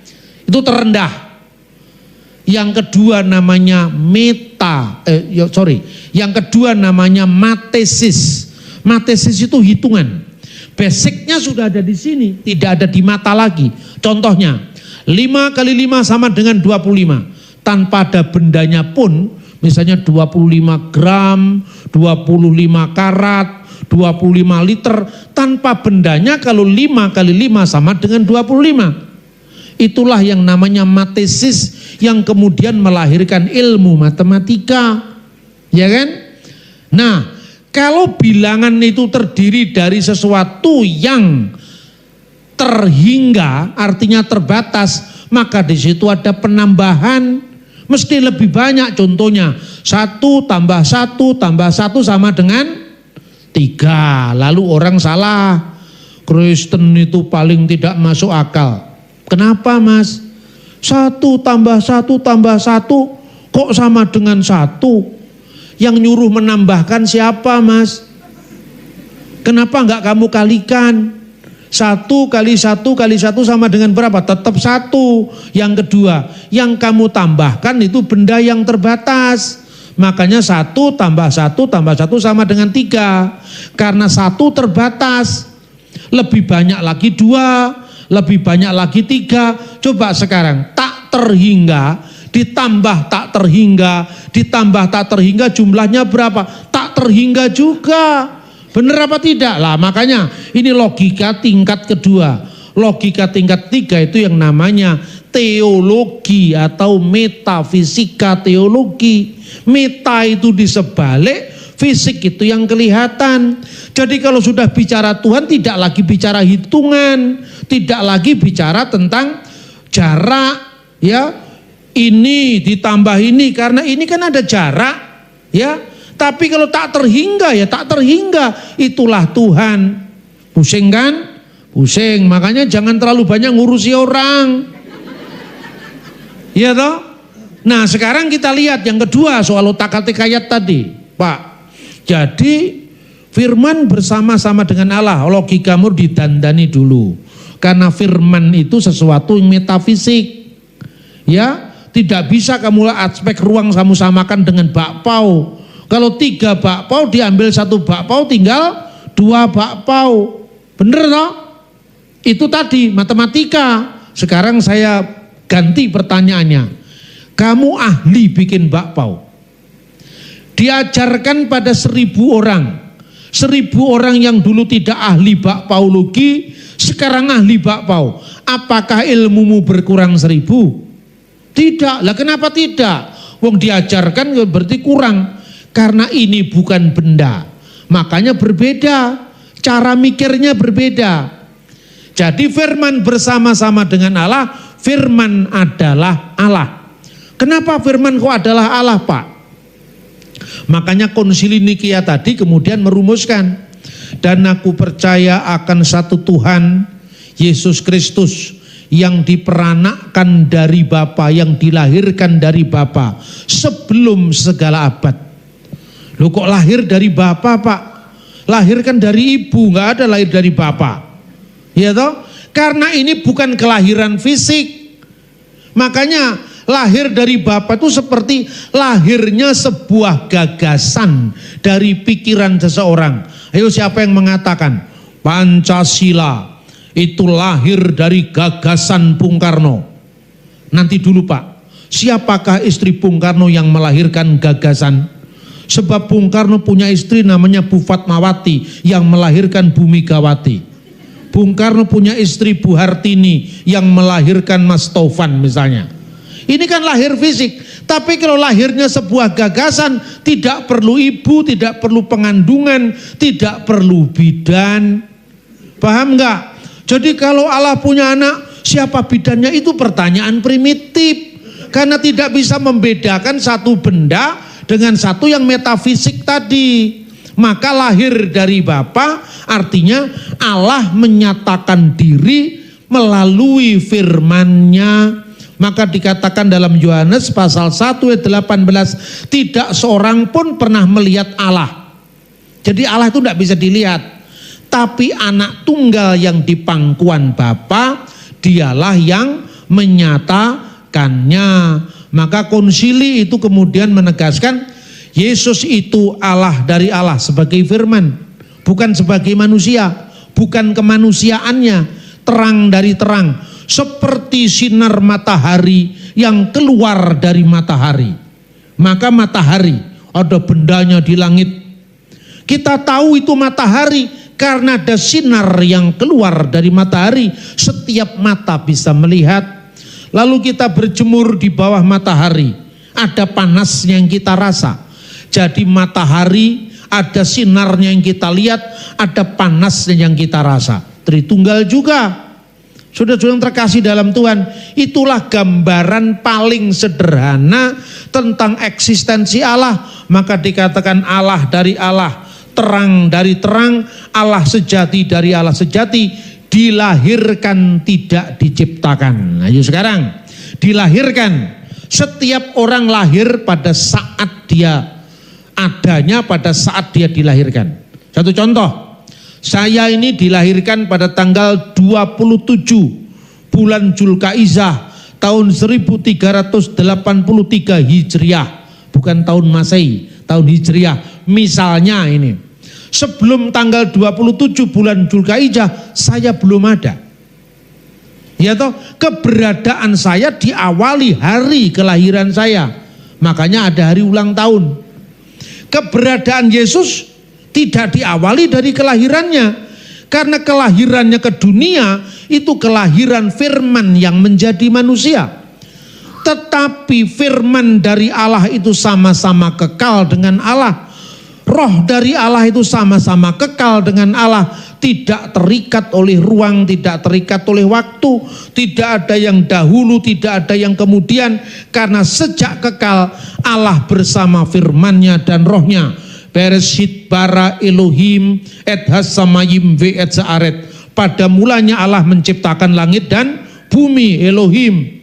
Itu terendah. Yang kedua namanya Yang kedua namanya matesis. Matesis itu hitungan. Basicnya sudah ada di sini, tidak ada di mata lagi. Contohnya, 5 kali 5 sama dengan 25. Tanpa ada bendanya pun, misalnya 25 gram, 25 karat, 25 liter. Tanpa bendanya kalau 5 kali 5 sama dengan 25. Itulah yang namanya matesis, yang kemudian melahirkan ilmu matematika. Ya kan? Nah, kalau bilangan itu terdiri dari sesuatu yang terhingga, artinya terbatas, maka di situ ada penambahan, mesti lebih banyak. Contohnya 1 tambah 1 tambah 1 sama dengan 3. Lalu orang salah, Kristen itu paling tidak masuk akal. Kenapa mas? 1 tambah 1 tambah 1 kok sama dengan 1? Yang nyuruh menambahkan siapa mas? Kenapa enggak kamu kalikan? 1 kali 1 kali 1 sama dengan berapa? Tetap 1. Yang kedua, yang kamu tambahkan itu benda yang terbatas. Makanya 1 tambah 1 tambah 1 sama dengan 3. Karena 1 terbatas. Lebih banyak lagi 2, lebih banyak lagi 3. Coba sekarang, tak terhingga ditambah tak terhingga, ditambah tak terhingga, jumlahnya berapa? Tak terhingga juga. Benar apa tidak? Lah makanya ini logika tingkat kedua. Logika tingkat 3 itu yang namanya teologi atau metafisika teologi. Meta itu disebalik, fisik itu yang kelihatan. Jadi kalau sudah bicara Tuhan, tidak lagi bicara hitungan, tidak lagi bicara tentang jarak, ya. Ini ditambah ini, karena ini kan ada jarak, ya. Tapi kalau tak terhingga, ya tak terhingga. Itulah Tuhan. Pusing kan? Pusing. Makanya jangan terlalu banyak ngurusi orang. Ya toh? Nah sekarang kita lihat yang kedua soal otak-atik ayat tadi, Pak. Jadi firman bersama-sama dengan Allah, logikamu didandani dulu. Karena firman itu sesuatu yang metafisik. Ya, tidak bisa kamu aspek ruang samakan dengan bakpao. Kalau 3 bakpao diambil 1 bakpao tinggal 2 bakpao. Bener toh? Itu tadi matematika. Sekarang saya ganti pertanyaannya. Kamu ahli bikin bakpao. Diajarkan pada 1000 orang. 1000 orang yang dulu tidak ahli bakpaologi, sekarang ahli bakpao. Apakah ilmumu berkurang 1000? Tidak. Lah kenapa tidak? Wong diajarkan berarti kurang. Karena ini bukan benda. Makanya berbeda. Cara mikirnya berbeda. Jadi firman bersama-sama dengan Allah, firman adalah Allah. Kenapa firman kok adalah Allah, Pak? Makanya konsili Nikia tadi kemudian merumuskan, dan aku percaya akan satu Tuhan Yesus Kristus yang diperanakkan dari Bapa, yang dilahirkan dari Bapa sebelum segala abad. Loh kok lahir dari Bapa, Pak? Lahirkan dari ibu, nggak ada lahir dari Bapa. Ya toh? Karena ini bukan kelahiran fisik. Makanya lahir dari Bapa itu seperti lahirnya sebuah gagasan dari pikiran seseorang. Ayo siapa yang mengatakan Pancasila itu lahir dari gagasan Bung Karno? Nanti dulu Pak, siapakah istri Bung Karno yang melahirkan gagasan? Sebab Bung Karno punya istri namanya Bu Fatmawati yang melahirkan Bu Megawati. Bung Karno punya istri Bu Hartini yang melahirkan Mas Taufan misalnya. Ini kan lahir fisik, tapi kalau lahirnya sebuah gagasan, tidak perlu ibu, tidak perlu pengandungan, tidak perlu bidan. Paham nggak? Jadi kalau Allah punya anak, siapa bidannya itu pertanyaan primitif. Karena tidak bisa membedakan satu benda dengan satu yang metafisik tadi. Maka lahir dari Bapa artinya Allah menyatakan diri melalui firman-Nya. Maka dikatakan dalam Yohanes pasal 1 ayat 18, tidak seorang pun pernah melihat Allah. Jadi Allah itu tidak bisa dilihat. Tapi anak tunggal yang di pangkuan Bapa, dialah yang menyatakannya. Maka konsili itu kemudian menegaskan Yesus itu Allah dari Allah sebagai firman, bukan sebagai manusia, bukan kemanusiaannya, terang dari terang, seperti sinar matahari yang keluar dari matahari. Maka matahari ada bendanya di langit. Kita tahu itu matahari karena ada sinar yang keluar dari matahari. Setiap mata bisa melihat. Lalu kita berjemur di bawah matahari, ada panasnya yang kita rasa. Jadi matahari ada sinarnya yang kita lihat, ada panasnya yang kita rasa. Tritunggal juga. Saudara-saudara yang terkasih dalam Tuhan, itulah gambaran paling sederhana tentang eksistensi Allah. Maka dikatakan Allah dari Allah, terang dari terang, Allah sejati dari Allah sejati, dilahirkan tidak diciptakan. Ayo sekarang, dilahirkan. Setiap orang lahir pada saat dia adanya, pada saat dia dilahirkan. Satu contoh, saya ini dilahirkan pada tanggal 27 bulan Zulkaizah tahun 1383 Hijriah, bukan tahun Masehi, tahun Hijriah. Misalnya ini, sebelum tanggal 27 bulan Zulkaizah saya belum ada. Ya toh, keberadaan saya diawali hari kelahiran saya. Makanya ada hari ulang tahun. Keberadaan Yesus tidak diawali dari kelahirannya, karena kelahirannya ke dunia itu kelahiran firman yang menjadi manusia. Tetapi firman dari Allah itu sama-sama kekal dengan Allah. Roh dari Allah itu sama-sama kekal dengan Allah, tidak terikat oleh ruang, tidak terikat oleh waktu, tidak ada yang dahulu, tidak ada yang kemudian, karena sejak kekal Allah bersama firman-Nya dan rohnya. Bereshit bara Elohim et hasamayim ve et zaaret. Pada mulanya Allah menciptakan langit dan bumi, Elohim.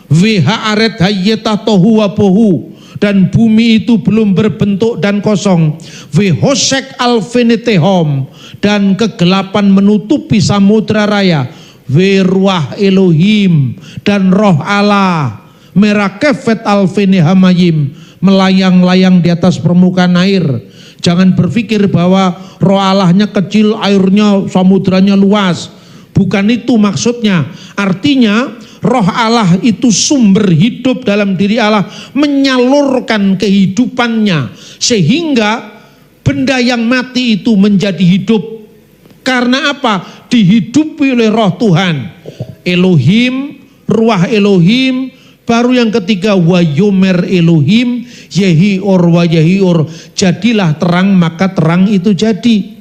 Ve haaret hayyetah tohu wabohu. Dan bumi itu belum berbentuk dan kosong. Vehosek alfenetehom, dan kegelapan menutupi samudra raya. Wirwah Elohim dan roh Allah. Merakefet alfini hamayim, melayang-layang di atas permukaan air. Jangan berpikir bahwa roh Allahnya kecil, airnya, samudranya luas. Bukan itu maksudnya. Artinya roh Allah itu sumber hidup dalam diri Allah, menyalurkan kehidupannya sehingga benda yang mati itu menjadi hidup. Karena apa? Dihidupi oleh roh Tuhan. Elohim, ruah Elohim. Baru yang ketiga, wa yomer Elohim yehior wa yehior, jadilah terang maka terang itu jadi.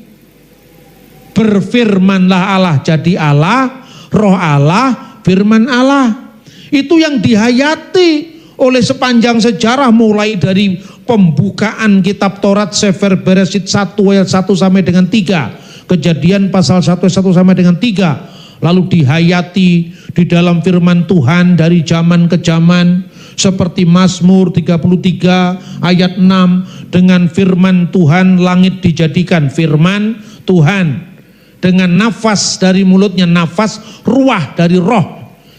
Berfirmanlah Allah jadi Allah, roh Allah, firman Allah. Itu yang dihayati oleh sepanjang sejarah, mulai dari pembukaan kitab Taurat Sefer Beresit 1 ayat 1 sampai dengan 3, Kejadian pasal 1 ayat 1 sampai dengan 3. Lalu dihayati di dalam firman Tuhan dari zaman ke zaman, seperti Mazmur 33 ayat 6, dengan firman Tuhan langit dijadikan, firman Tuhan dengan nafas dari mulutnya, nafas ruah dari roh,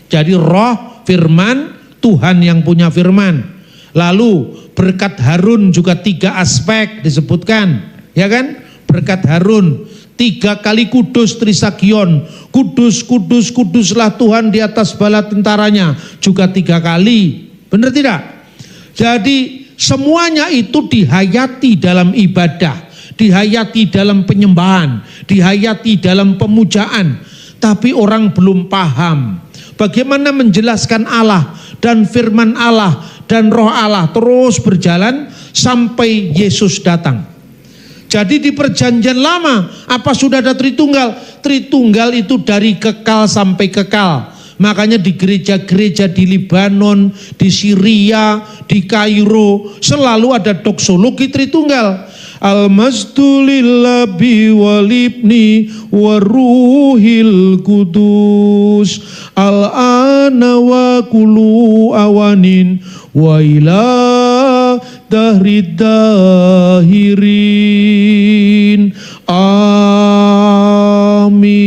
jadi roh, firman, Tuhan yang punya firman. Lalu berkat Harun juga 3 aspek disebutkan, ya kan? Berkat Harun 3 kali kudus trisagion, kudus, kudus, kuduslah Tuhan di atas bala tentaranya, juga 3 kali. Benar tidak? Jadi semuanya itu dihayati dalam ibadah, dihayati dalam penyembahan, dihayati dalam pemujaan. Tapi orang belum paham bagaimana menjelaskan Allah dan firman Allah dan roh Allah terus berjalan sampai Yesus datang. Jadi di perjanjian lama, apa sudah ada Tritunggal? Tritunggal itu dari kekal sampai kekal. Makanya di gereja-gereja di Libanon, di Syria, di Kairo, selalu ada doksologi Tritunggal. Al-masdu lillahi walibni waruhil kudus, al-ana wa kulu awanin wa ila dahrid dahirin. Amin.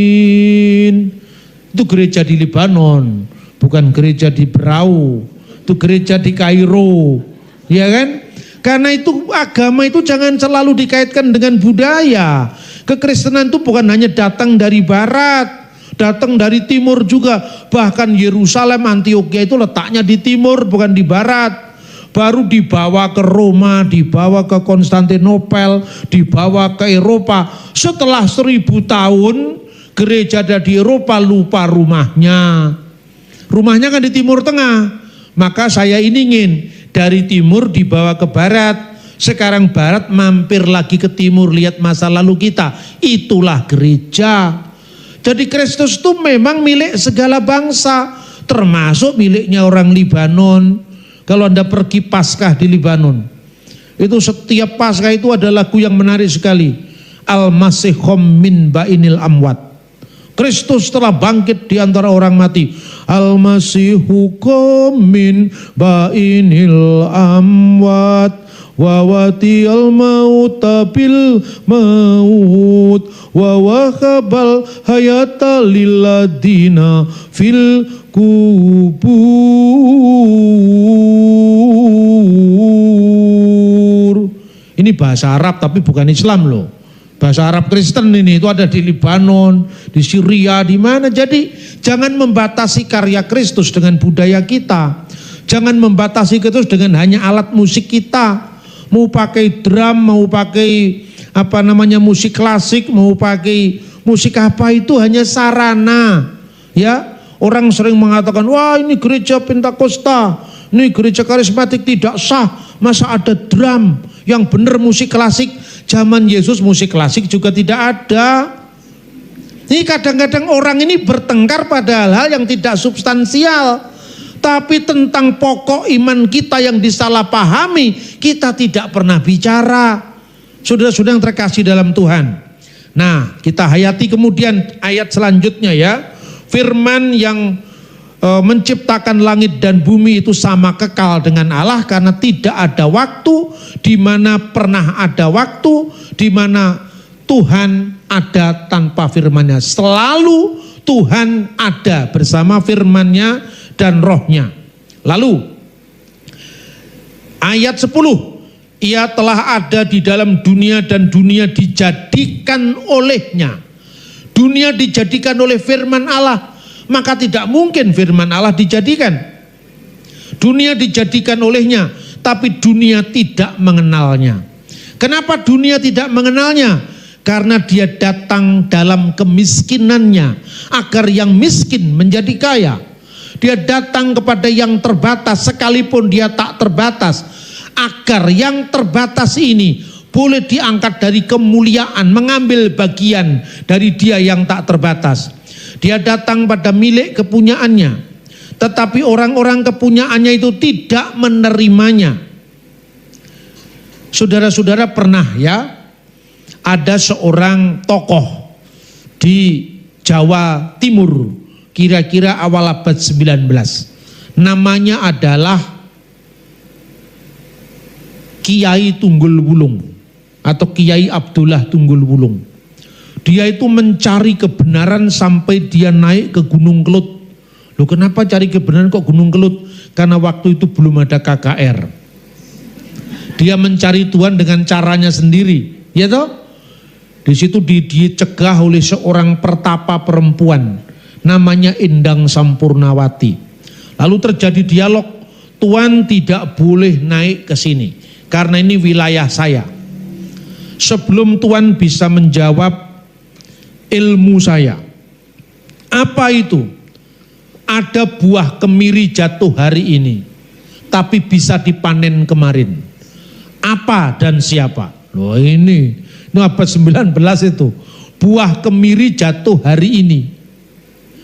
Itu gereja di Libanon, bukan gereja di Berau. Itu gereja di Kairo, ya kan? Karena itu agama itu jangan selalu dikaitkan dengan budaya. Kekristenan itu bukan hanya datang dari barat, datang dari timur juga. Bahkan Yerusalem, Antioquia itu letaknya di timur, bukan di barat. Baru dibawa ke Roma, dibawa ke Konstantinopel, dibawa ke Eropa. Setelah 1000 tahun gereja ada di Eropa, lupa rumahnya. Rumahnya kan di Timur Tengah. Maka saya ingin dari timur dibawa ke barat. Sekarang barat mampir lagi ke timur, lihat masa lalu kita. Itulah gereja. Jadi Kristus itu memang milik segala bangsa, termasuk miliknya orang Libanon. Kalau Anda pergi Paskah di Libanon, itu setiap Paskah itu ada lagu yang menarik sekali. Al-Masihum min ba'inil amwat. Kristus telah bangkit di antara orang mati. Al-Masihu min ba'inil amwat wa wati al-mauta bil maut wa wahabal hayata lilladina fil kubur. Ini bahasa Arab tapi bukan Islam loh. Bahasa Arab Kristen ini, itu ada di Libanon, di Syria, di mana. Jadi jangan membatasi karya Kristus dengan budaya kita. Jangan membatasi Kristus dengan hanya alat musik kita. Mau pakai drum, mau pakai musik klasik, mau pakai musik apa, itu hanya sarana. Ya, orang sering mengatakan, wah ini gereja Pentakosta, ini gereja karismatik tidak sah. Masa ada drum? Yang benar musik klasik. Zaman Yesus musik klasik juga tidak ada. Ini kadang-kadang orang ini bertengkar pada hal-hal yang tidak substansial. Tapi tentang pokok iman kita yang disalahpahami, kita tidak pernah bicara. Saudara-saudara yang terkasih dalam Tuhan. Nah, kita hayati kemudian ayat selanjutnya ya. Firman yang menciptakan langit dan bumi itu sama kekal dengan Allah, karena tidak ada waktu di mana pernah ada waktu di mana Tuhan ada tanpa firman-Nya. Selalu Tuhan ada bersama firman-Nya dan roh-Nya. Lalu ayat 10, Ia telah ada di dalam dunia dan dunia dijadikan olehnya. Dunia dijadikan oleh firman Allah, maka tidak mungkin firman Allah dijadikan. Dunia dijadikan olehnya, tapi dunia tidak mengenalnya. Kenapa dunia tidak mengenalnya? Karena dia datang dalam kemiskinannya, agar yang miskin menjadi kaya. Dia datang kepada yang terbatas, sekalipun dia tak terbatas, agar yang terbatas ini boleh diangkat dari kemuliaan, mengambil bagian dari dia yang tak terbatas. Dia datang pada milik kepunyaannya, tetapi orang-orang kepunyaannya itu tidak menerimanya. Saudara-saudara pernah ya, ada seorang tokoh di Jawa Timur, kira-kira awal abad 19. Namanya adalah Kiai Tunggul Wulung atau Kiai Abdullah Tunggul Wulung. Dia itu mencari kebenaran sampai dia naik ke Gunung Kelut. Loh, kenapa cari kebenaran kok Gunung Kelut? Karena waktu itu belum ada KKR. Dia mencari Tuhan dengan caranya sendiri, ya toh? Di situ dicegah oleh seorang pertapa perempuan namanya Endang Sampurnawati. Lalu terjadi dialog, Tuhan tidak boleh naik ke sini karena ini wilayah saya. Sebelum Tuhan bisa menjawab ilmu saya, apa itu? Ada buah kemiri jatuh hari ini, tapi bisa dipanen kemarin. Apa dan siapa? Loh, ini abad 19 itu. Buah kemiri jatuh hari ini,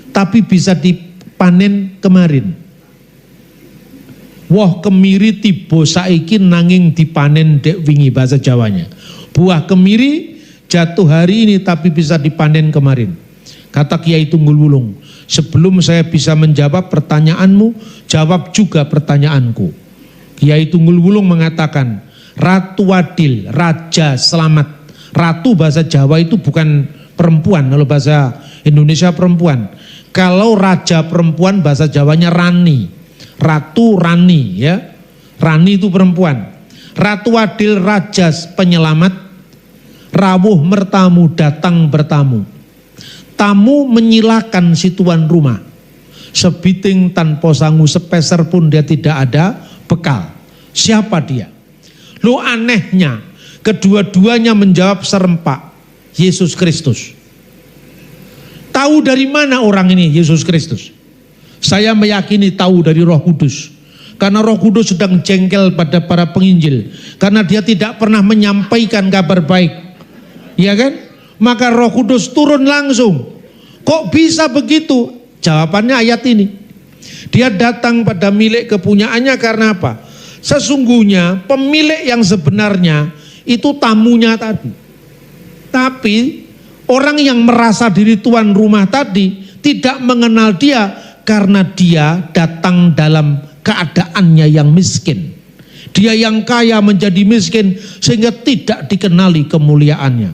tapi bisa dipanen kemarin. Woh kemiri tiba saiki nanging dipanen dek wingi, bahasa Jawanya. Buah kemiri jatuh hari ini tapi bisa dipanen kemarin. Kata Kiai Tunggul Wulung, sebelum saya bisa menjawab pertanyaanmu, jawab juga pertanyaanku. Kiai Tunggul Wulung mengatakan, Ratu Adil, Raja Selamat. Ratu bahasa Jawa itu bukan perempuan, kalau bahasa Indonesia perempuan. Kalau raja perempuan bahasa Jawanya Rani. Ratu Rani ya. Rani itu perempuan. Ratu Adil, Raja Penyelamat. Rawuh mertamu datang bertamu. Tamu menyilakan si tuan rumah. Sebiting tanpa sangu sepeser pun dia tidak ada bekal. Siapa dia? Lo anehnya, kedua-duanya menjawab serempak, Yesus Kristus. Tahu dari mana orang ini Yesus Kristus? Saya meyakini tahu dari Roh Kudus. Karena Roh Kudus sedang jengkel pada para penginjil. Karena dia tidak pernah menyampaikan kabar baik. Ya kan? Maka Roh Kudus turun langsung. Kok bisa begitu? Jawabannya ayat ini. Dia datang pada milik kepunyaannya karena apa? Sesungguhnya pemilik yang sebenarnya itu tamunya tadi. Tapi orang yang merasa diri tuan rumah tadi tidak mengenal dia karena dia datang dalam keadaannya yang miskin. Dia yang kaya menjadi miskin sehingga tidak dikenali kemuliaannya.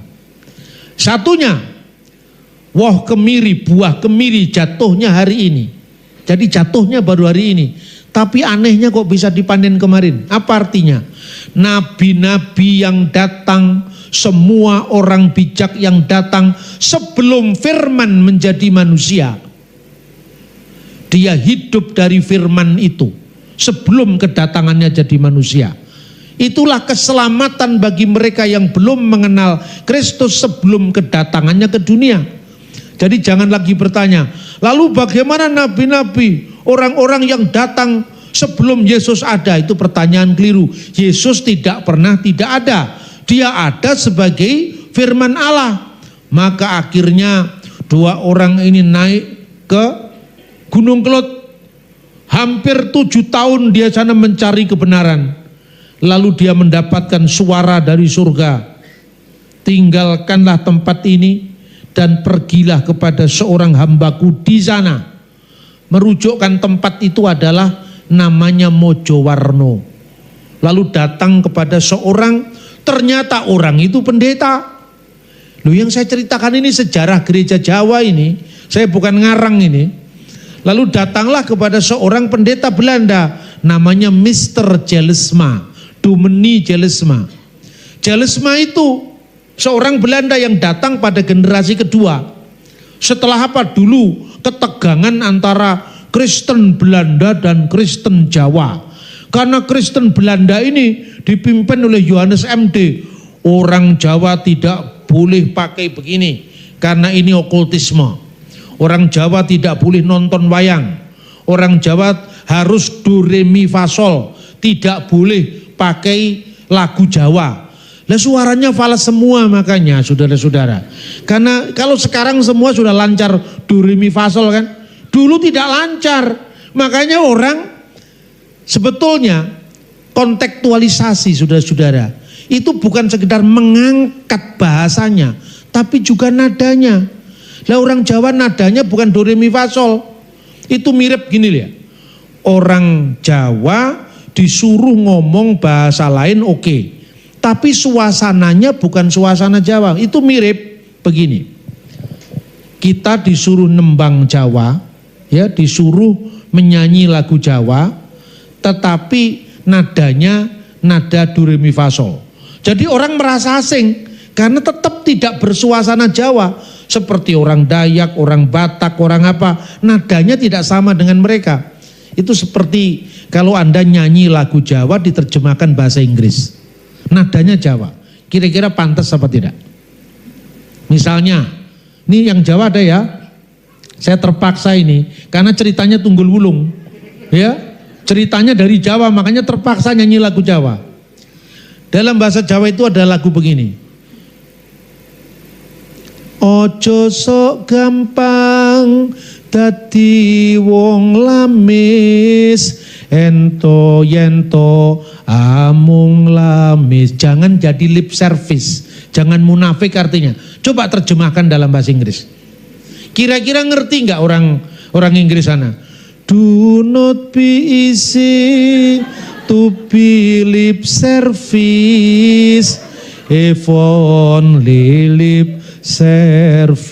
Satunya, woh kemiri, buah kemiri jatuhnya hari ini. Jadi jatuhnya baru hari ini. Tapi anehnya kok bisa dipanen kemarin. Apa artinya? Nabi-nabi yang datang, semua orang bijak yang datang sebelum firman menjadi manusia. Dia hidup dari firman itu sebelum kedatangannya jadi manusia. Itulah keselamatan bagi mereka yang belum mengenal Kristus sebelum kedatangannya ke dunia. Jadi jangan lagi bertanya, lalu bagaimana nabi-nabi, orang-orang yang datang sebelum Yesus ada? Itu pertanyaan keliru. Yesus tidak pernah tidak ada. Dia ada sebagai firman Allah. Maka akhirnya dua orang ini naik ke Gunung Kelut. Hampir 7 tahun dia sana mencari kebenaran. Lalu dia mendapatkan suara dari surga. Tinggalkanlah tempat ini dan pergilah kepada seorang hambaku di sana. Merujukkan tempat itu adalah namanya Mojowarno. Lalu datang kepada seorang, ternyata orang itu pendeta. Loh, yang saya ceritakan ini sejarah gereja Jawa ini Saya bukan ngarang ini. Lalu datanglah kepada seorang pendeta Belanda, namanya Mr. Jellesma, Dominee Jellesma. Jellesma itu seorang Belanda yang datang pada generasi kedua. Setelah apa? Dulu ketegangan antara Kristen Belanda dan Kristen Jawa. Karena Kristen Belanda ini dipimpin oleh Yohanes MD. Orang Jawa tidak boleh pakai begini karena ini okultisme. Orang Jawa tidak boleh nonton wayang. Orang Jawa harus do re mi fa sol, tidak boleh pakai lagu Jawa. Lah suaranya fals semua makanya saudara-saudara. Karena kalau sekarang semua sudah lancar do re mi fa sol kan. Dulu tidak lancar. Makanya orang sebetulnya kontekstualisasi saudara-saudara. Itu bukan sekedar mengangkat bahasanya, tapi juga nadanya. Lah orang Jawa nadanya bukan do re mi fa sol. Itu mirip gini ya. Orang Jawa disuruh ngomong bahasa lain oke. Tapi suasananya bukan suasana Jawa. Itu mirip begini. Kita disuruh nembang Jawa, ya, disuruh menyanyi lagu Jawa, tetapi nadanya nada do re mi fa sol. Jadi orang merasa asing karena tetap tidak bersuasana Jawa. Seperti orang Dayak, orang Batak, orang apa, nadanya tidak sama dengan mereka. Itu seperti kalau Anda nyanyi lagu Jawa diterjemahkan bahasa Inggris. Nadanya Jawa. Kira-kira pantas apa tidak? Misalnya, ini yang Jawa ada ya. Saya terpaksa ini karena ceritanya Tunggul Wulung. Ya, ceritanya dari Jawa makanya terpaksa nyanyi lagu Jawa. Dalam bahasa Jawa itu ada lagu begini. Ojo sok gampang dadi wong lamis, ento yento amung lamis. Jangan jadi lip service, jangan munafik artinya. Coba terjemahkan dalam bahasa Inggris. Kira-kira ngerti nggak orang Inggris sana? Do not be easy to be lip service, if only lip service,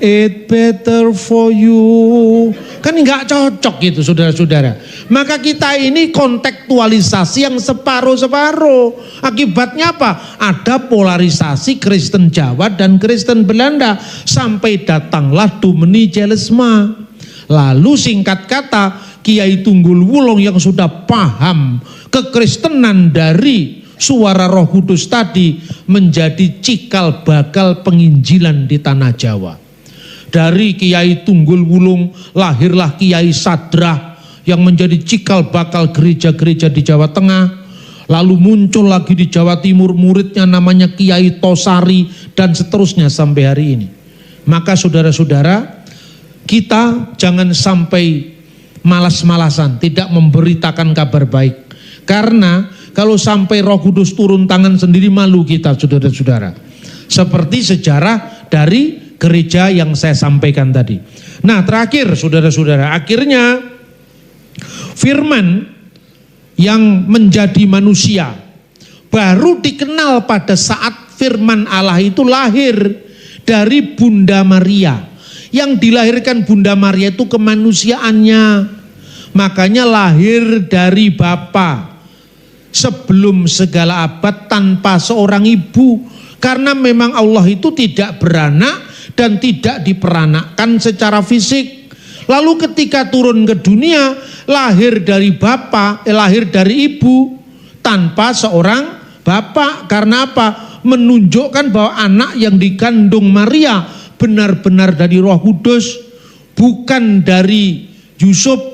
it better for you. Kan nggak cocok gitu saudara-saudara. Maka kita ini kontekstualisasi yang separuh-separuh. Akibatnya apa? Ada polarisasi Kristen Jawa dan Kristen Belanda. Sampai datanglah Dominee Jellesma. Lalu singkat kata Kiai Tunggul Wulung yang sudah paham kekristenan dari suara Roh Kudus tadi menjadi cikal bakal penginjilan di tanah Jawa. Dari Kiai Tunggul Wulung lahirlah Kiai Sadrah yang menjadi cikal bakal gereja-gereja di Jawa Tengah. Lalu muncul lagi di Jawa Timur muridnya namanya Kiai Tosari dan seterusnya sampai hari ini. Maka saudara-saudara, kita jangan sampai malas-malasan tidak memberitakan kabar baik. Karena kalau sampai Roh Kudus turun tangan sendiri malu kita saudara-saudara. Seperti sejarah dari gereja yang saya sampaikan tadi. Nah terakhir saudara-saudara, akhirnya firman yang menjadi manusia baru dikenal pada saat firman Allah itu lahir dari Bunda Maria. Yang dilahirkan Bunda Maria itu kemanusiaannya. Makanya lahir dari Bapa sebelum segala abad tanpa seorang ibu. Karena memang Allah itu tidak beranak dan tidak diperanakkan secara fisik. Lalu ketika turun ke dunia, lahir dari Bapa, lahir dari ibu tanpa seorang Bapa. Karena apa? Menunjukkan bahwa anak yang dikandung Maria benar-benar dari Roh Kudus, bukan dari Yusuf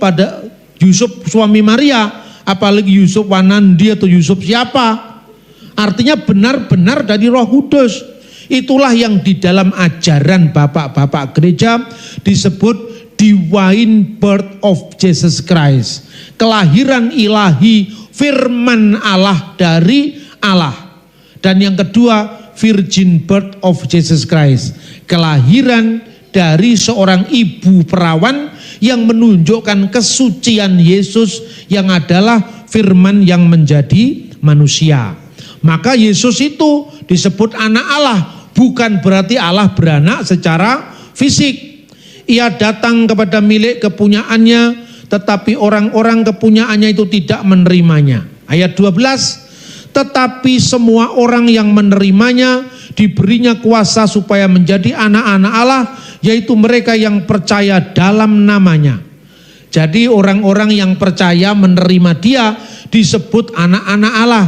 suami Maria, apalagi Yusuf Wanandi atau Yusuf siapa. Artinya benar-benar dari Roh Kudus. Itulah yang di dalam ajaran bapak-bapak gereja disebut divine birth of Jesus Christ. Kelahiran ilahi, firman Allah dari Allah. Dan yang kedua, virgin birth of Jesus Christ. Kelahiran dari seorang ibu perawan yang menunjukkan kesucian Yesus yang adalah firman yang menjadi manusia. Maka Yesus itu disebut anak Allah, bukan berarti Allah beranak secara fisik. Ia datang kepada milik kepunyaannya, tetapi orang-orang kepunyaannya itu tidak menerimanya. Ayat 12, tetapi semua orang yang menerimanya diberinya kuasa supaya menjadi anak-anak Allah, yaitu mereka yang percaya dalam namanya. Jadi orang-orang yang percaya menerima dia disebut anak-anak Allah.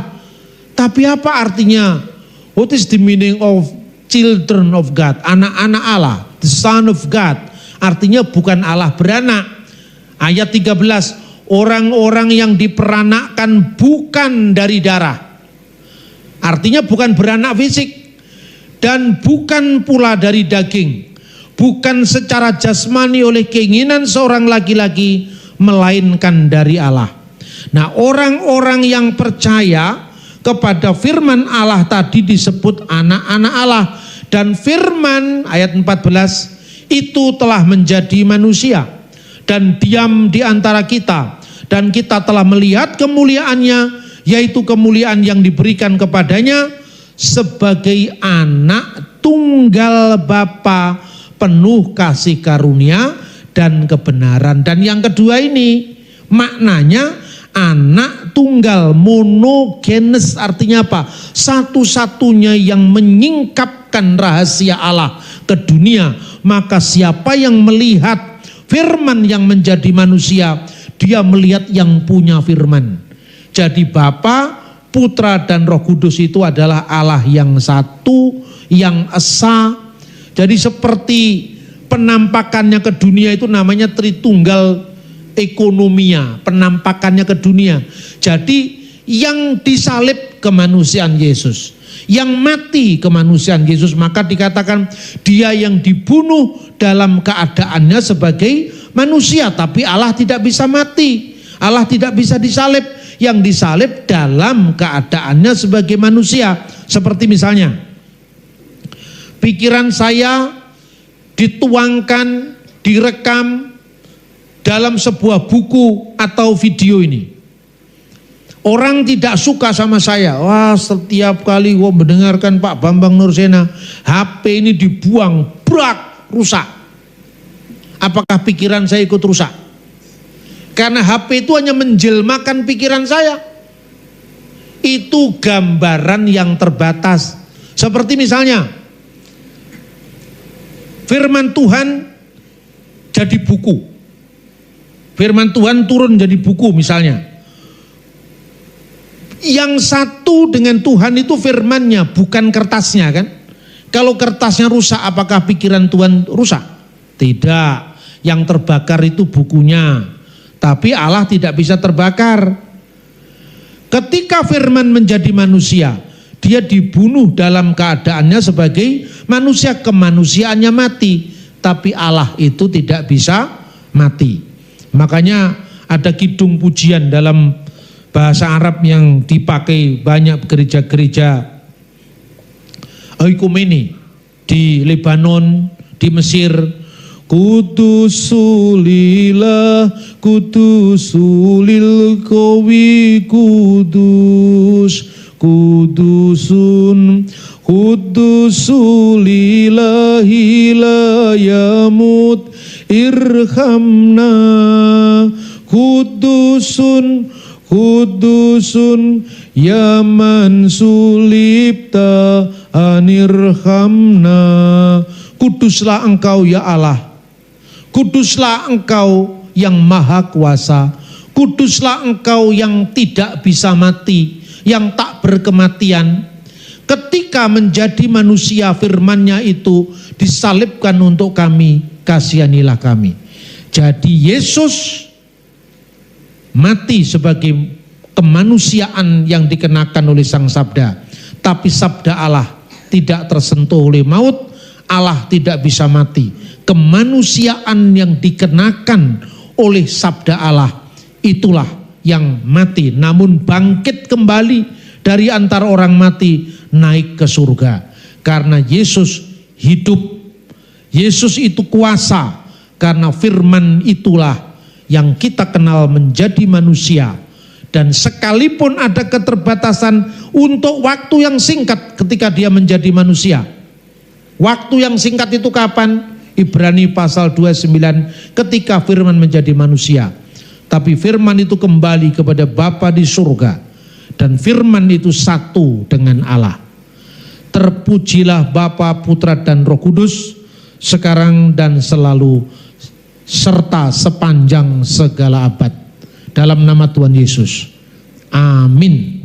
Tapi apa artinya? What is the meaning of children of God? Anak-anak Allah, the son of God. Artinya bukan Allah beranak. Ayat 13, orang-orang yang diperanakkan bukan dari darah. Artinya bukan beranak fisik. Dan bukan pula dari daging. Bukan secara jasmani oleh keinginan seorang laki-laki, melainkan dari Allah. Nah, orang-orang yang percaya kepada firman Allah tadi disebut anak-anak Allah. Dan firman ayat 14 itu telah menjadi manusia dan diam di antara kita, dan kita telah melihat kemuliaannya, yaitu kemuliaan yang diberikan kepadanya sebagai anak tunggal Bapa, penuh kasih karunia dan kebenaran. Dan yang kedua ini maknanya anak tunggal, monogenes, artinya apa? Satu-satunya yang menyingkapkan rahasia Allah ke dunia. Maka siapa yang melihat firman yang menjadi manusia, dia melihat yang punya firman. Jadi Bapa, Putra dan Roh Kudus itu adalah Allah yang satu, yang esa. Jadi seperti penampakannya ke dunia itu namanya Tritunggal ekonomia, penampakannya ke dunia. Jadi yang disalib kemanusiaan Yesus, yang mati kemanusiaan Yesus, maka dikatakan dia yang dibunuh dalam keadaannya sebagai manusia. Tapi Allah tidak bisa mati, Allah tidak bisa disalib. Yang disalib dalam keadaannya sebagai manusia. Seperti misalnya pikiran saya dituangkan, direkam dalam sebuah buku atau video ini. Orang tidak suka sama saya. Wah, setiap kali gua mendengarkan Pak Bambang Nursena, HP ini dibuang, brak, rusak. Apakah pikiran saya ikut rusak? Karena HP itu hanya menjelmakan pikiran saya. Itu gambaran yang terbatas. Seperti misalnya firman Tuhan jadi buku. Firman Tuhan turun jadi buku misalnya. Yang satu dengan Tuhan itu firmannya, bukan kertasnya kan. Kalau kertasnya rusak, apakah pikiran Tuhan rusak? Tidak. Yang terbakar itu bukunya. Tapi Allah tidak bisa terbakar. Ketika firman menjadi manusia, dia dibunuh dalam keadaannya sebagai manusia, kemanusiaannya mati. Tapi Allah itu tidak bisa mati. Makanya ada kidung pujian dalam bahasa Arab yang dipakai banyak gereja-gereja Oikumene di Lebanon, di Mesir. Kudusulillah, kudusulil kowi kudus, kudusun, kudusulillahi la yamut, irhamna, kudusun, kudusun, yaman sulibta anirhamna. Kuduslah engkau ya Allah. Kuduslah engkau yang maha kuasa. Kuduslah engkau yang tidak bisa mati, yang tak berkematian. Ketika menjadi manusia, firman-Nya itu disalibkan untuk kami, kasihanilah kami. Jadi Yesus mati sebagai kemanusiaan yang dikenakan oleh Sang Sabda. Tapi Sabda Allah tidak tersentuh oleh maut, Allah tidak bisa mati. Kemanusiaan yang dikenakan oleh Sabda Allah itulah yang mati, namun bangkit kembali dari antara orang mati, naik ke surga. Karena Yesus hidup, Yesus itu kuasa, karena firman itulah yang kita kenal menjadi manusia. Dan sekalipun ada keterbatasan untuk waktu yang singkat ketika dia menjadi manusia, Waktu yang singkat itu kapan? Ibrani pasal 29, ketika firman menjadi manusia. Tapi firman itu kembali kepada Bapa di surga, dan firman itu satu dengan Allah. Terpujilah Bapa, Putra dan Roh Kudus, sekarang dan selalu, serta sepanjang segala abad. Dalam nama Tuhan Yesus. Amin.